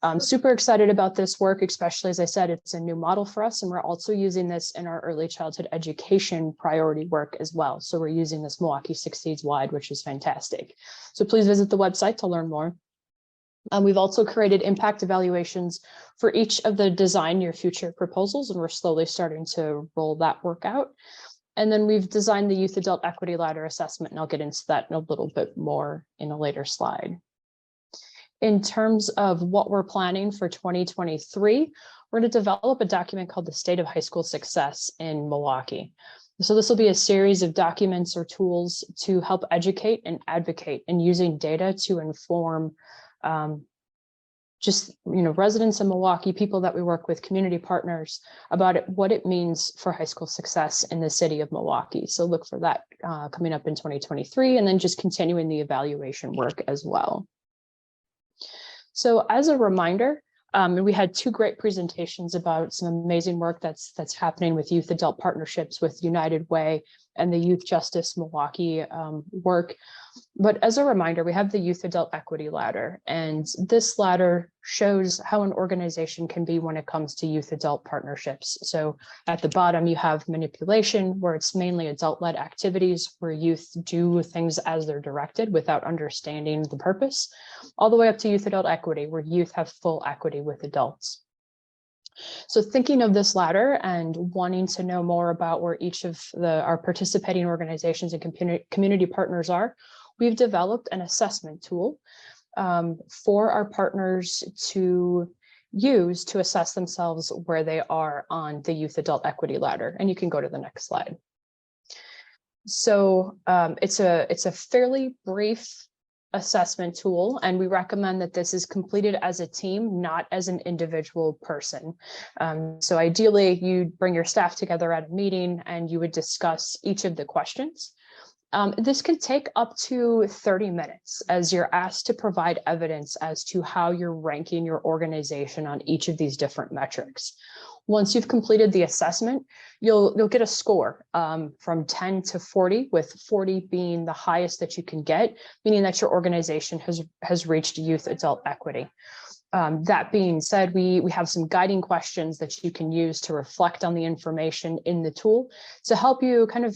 Speaker 13: I'm super excited about this work, especially as I said, it's a new model for us, and we're also using this in our early childhood education priority work as well. So we're using this Milwaukee Succeeds wide, which is fantastic. So please visit the website to learn more. We've also created impact evaluations for each of the design your future proposals, and we're slowly starting to roll that work out. And then we've designed the youth adult equity ladder assessment, and I'll get into that in a little bit more in a later slide. In terms of what we're planning for 2023, we're going to develop a document called the State of High School Success in Milwaukee. So this will be a series of documents or tools to help educate and advocate, and using data to inform residents in Milwaukee, people that we work with, community partners, about what it means for high school success in the city of Milwaukee. So look for that coming up in 2023, and then just continuing the evaluation work as well. So as a reminder, we had 2 great presentations about some amazing work that's happening with youth adult partnerships with United Way and the Youth Justice Milwaukee work. But as a reminder, we have the Youth Adult Equity Ladder, and this ladder shows how an organization can be when it comes to youth adult partnerships. So at the bottom, you have manipulation, where it's mainly adult-led activities where youth do things as they're directed without understanding the purpose, all the way up to youth adult equity, where youth have full equity with adults. So thinking of this ladder and wanting to know more about where each of our participating organizations and community partners are, we've developed an assessment tool for our partners to use to assess themselves where they are on the youth adult equity ladder. And you can go to the next slide. So it's a fairly brief assessment tool, and we recommend that this is completed as a team, not as an individual person. So ideally, you'd bring your staff together at a meeting and you would discuss each of the questions. This can take up to 30 minutes, as you're asked to provide evidence as to how you're ranking your organization on each of these different metrics. Once you've completed the assessment, you'll get a score from 10 to 40, with 40 being the highest that you can get, meaning that your organization has reached youth adult equity. That being said, we have some guiding questions that you can use to reflect on the information in the tool to help you kind of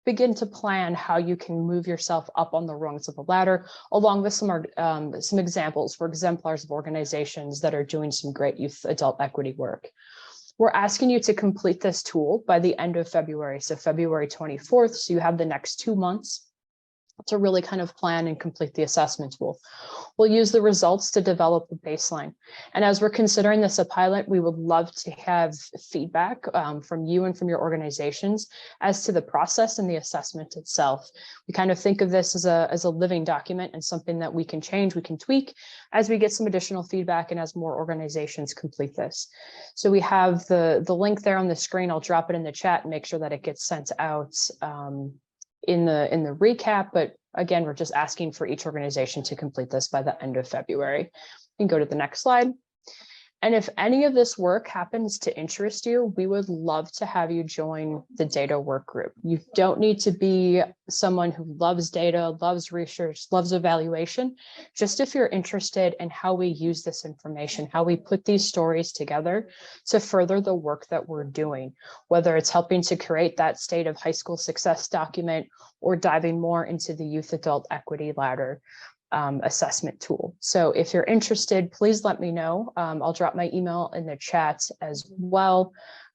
Speaker 13: begin to plan how you can move yourself up on the rungs of the ladder, along with some examples for exemplars of organizations that are doing some great youth adult equity work. We're asking you to complete this tool by the end of February, so February 24th, so you have the next 2 months to really kind of plan and complete the assessment tool. We'll use the results to develop a baseline. And as we're considering this a pilot, we would love to have feedback from you and from your organizations as to the process and the assessment itself. We kind of think of this as a living document, and something that we can change, we can tweak as we get some additional feedback and as more organizations complete this. So we have the link there on the screen. I'll drop it in the chat and make sure that it gets sent out in the recap, but again, we're just asking for each organization to complete this by the end of February. You can go to the next slide. And if any of this work happens to interest you, we would love to have you join the data work group. You don't need to be someone who loves data, loves research, loves evaluation. Just if you're interested in how we use this information, how we put these stories together to further the work that we're doing, whether it's helping to create that state of high school success document or diving more into the youth adult equity ladder assessment tool. So if you're interested, please let me know. I'll drop my email in the chat as well.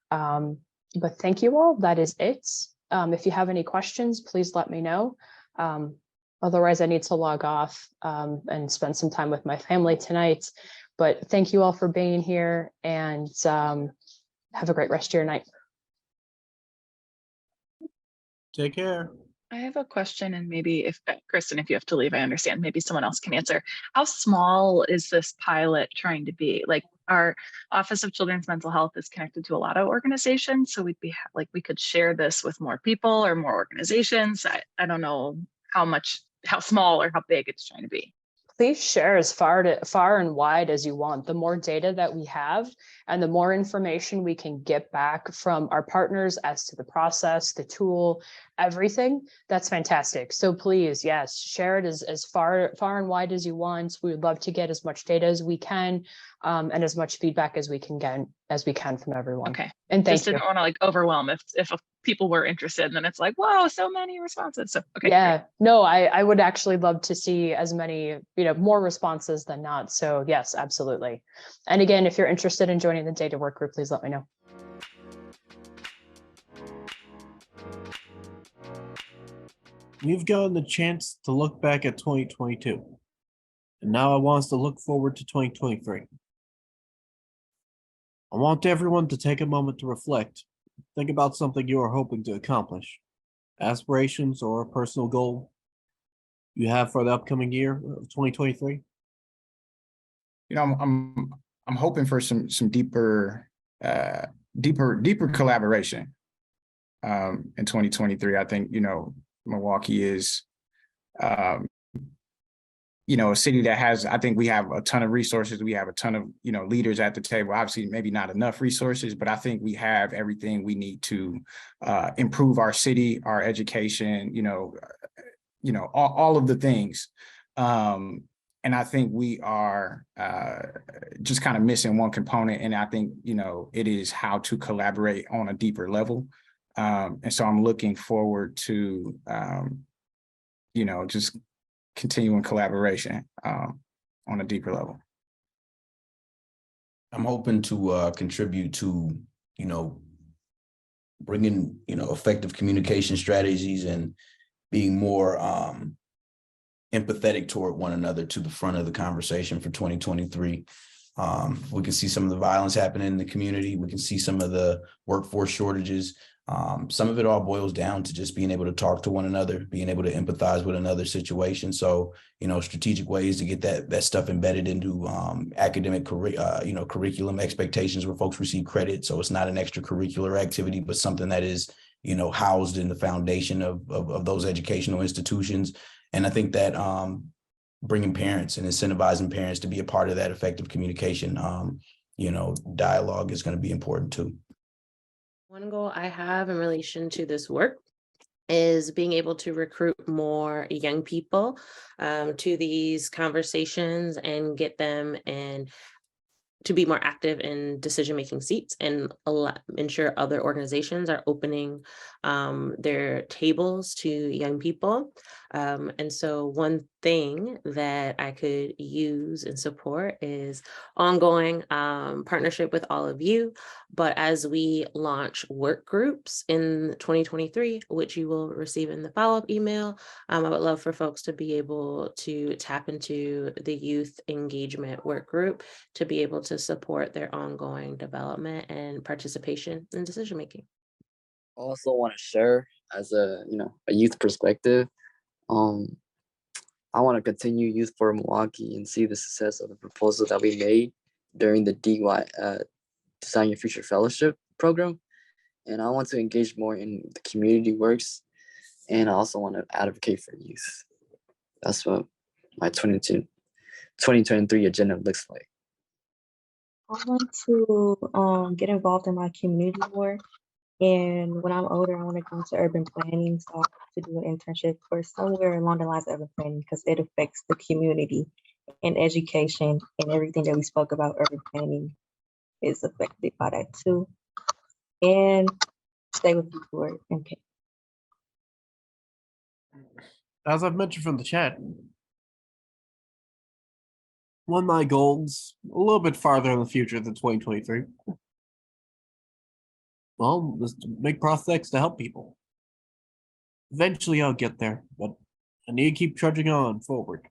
Speaker 13: But thank you all. That is it. If you have any questions, please let me know. Otherwise, I need to log off and spend some time with my family tonight. But thank you all for being here, and have a great rest of your night.
Speaker 9: Take care.
Speaker 14: I have a question, and maybe if Kristen, if you have to leave, I understand. Maybe someone else can answer. How small is this pilot trying to be? Like, our Office of Children's Mental Health is connected to a lot of organizations. So we'd be like, we could share this with more people or more organizations. I don't know how small or how big it's trying to be.
Speaker 13: Please share as far and wide as you want. The more data that we have and the more information we can get back from our partners as to the process, the tool, everything, that's fantastic. So please, yes, share it as far and wide as you want. We would love to get as much data as we can, and as much feedback as we can get from everyone.
Speaker 14: Okay.
Speaker 13: And thank
Speaker 14: Just
Speaker 13: you.
Speaker 14: didn't want to like overwhelm if people were interested, and then it's like, whoa, so many responses. So okay.
Speaker 13: Yeah,
Speaker 14: great.
Speaker 13: no, I would actually love to see as many, more responses than not. So yes, absolutely. And again, if you're interested in joining the data work group, please let me know.
Speaker 15: We've gotten the chance to look back at 2022. And now I want us to look forward to 2023. I want everyone to take a moment to reflect. Think about something you are hoping to accomplish. Aspirations or a personal goal you have for the upcoming year of 2023.
Speaker 9: I'm hoping for some deeper collaboration in 2023. I think, Milwaukee is a city that has, I think we have a ton of resources. We have a ton of, leaders at the table. Obviously, maybe not enough resources, but I think we have everything we need to improve our city, our education, all of the things. And I think we are just kind of missing one component. And I think, it is how to collaborate on a deeper level. And so I'm looking forward to, just continuing collaboration on a deeper level.
Speaker 16: I'm hoping to contribute to, bringing, effective communication strategies and being more empathetic toward one another to the front of the conversation for 2023. We can see some of the violence happening in the community. We can see some of the workforce shortages. Some of it all boils down to just being able to talk to one another, being able to empathize with another situation. So, strategic ways to get that stuff embedded into academic curriculum expectations where folks receive credit. So it's not an extracurricular activity, but something that is, housed in the foundation of those educational institutions. And I think that bringing parents and incentivizing parents to be a part of that effective communication, dialogue is going to be important too.
Speaker 11: One goal I have in relation to this work is being able to recruit more young people to these conversations and get them to be more active in decision-making seats and ensure other organizations are opening their tables to young people. And so one thing that I could use and support is ongoing partnership with all of you. But as we launch work groups in 2023, which you will receive in the follow-up email, I would love for folks to be able to tap into the youth engagement work group to be able to support their ongoing development and participation in decision-making.
Speaker 1: Also want to share as a youth perspective. I want to continue Youth for Milwaukee and see the success of the proposal that we made during the DY Design Your Future Fellowship program. And I want to engage more in the community works. And I also want to advocate for youth. That's what my 2023 agenda looks like.
Speaker 12: I want to get involved in my community more. And when I'm older, I want to go into urban planning. So I have to do an internship for somewhere along the lines of urban planning because it affects the community and education and everything that we spoke about. Urban planning is affected by that too. And stay with Forward MKE.
Speaker 15: As I've mentioned from the chat, one of my goals a little bit farther in the future than 2023. Well, just to make prospects to help people. Eventually I'll get there, but I need to keep trudging on forward.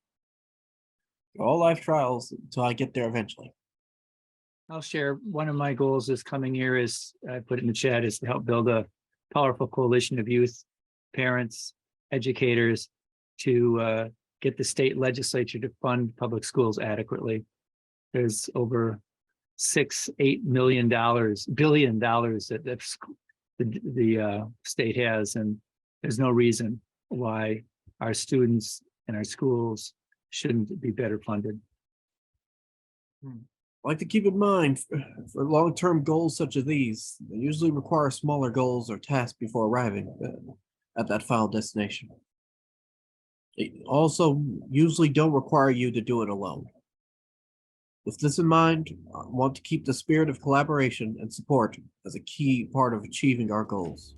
Speaker 15: All life trials until I get there eventually.
Speaker 17: I'll share one of my goals this coming year is, I put it in the chat, is to help build a powerful coalition of youth, parents, educators to get the state legislature to fund public schools adequately. There's over $6-8 million, billion that the state has, and there's no reason why our students and our schools shouldn't be better funded.
Speaker 15: I like to keep in mind for long-term goals such as these, they usually require smaller goals or tasks before arriving at that final destination. They also usually don't require you to do it alone. With this in mind, I want to keep the spirit of collaboration and support as a key part of achieving our goals,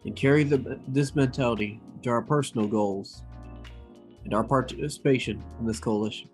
Speaker 15: and carry this mentality to our personal goals and our participation in this coalition.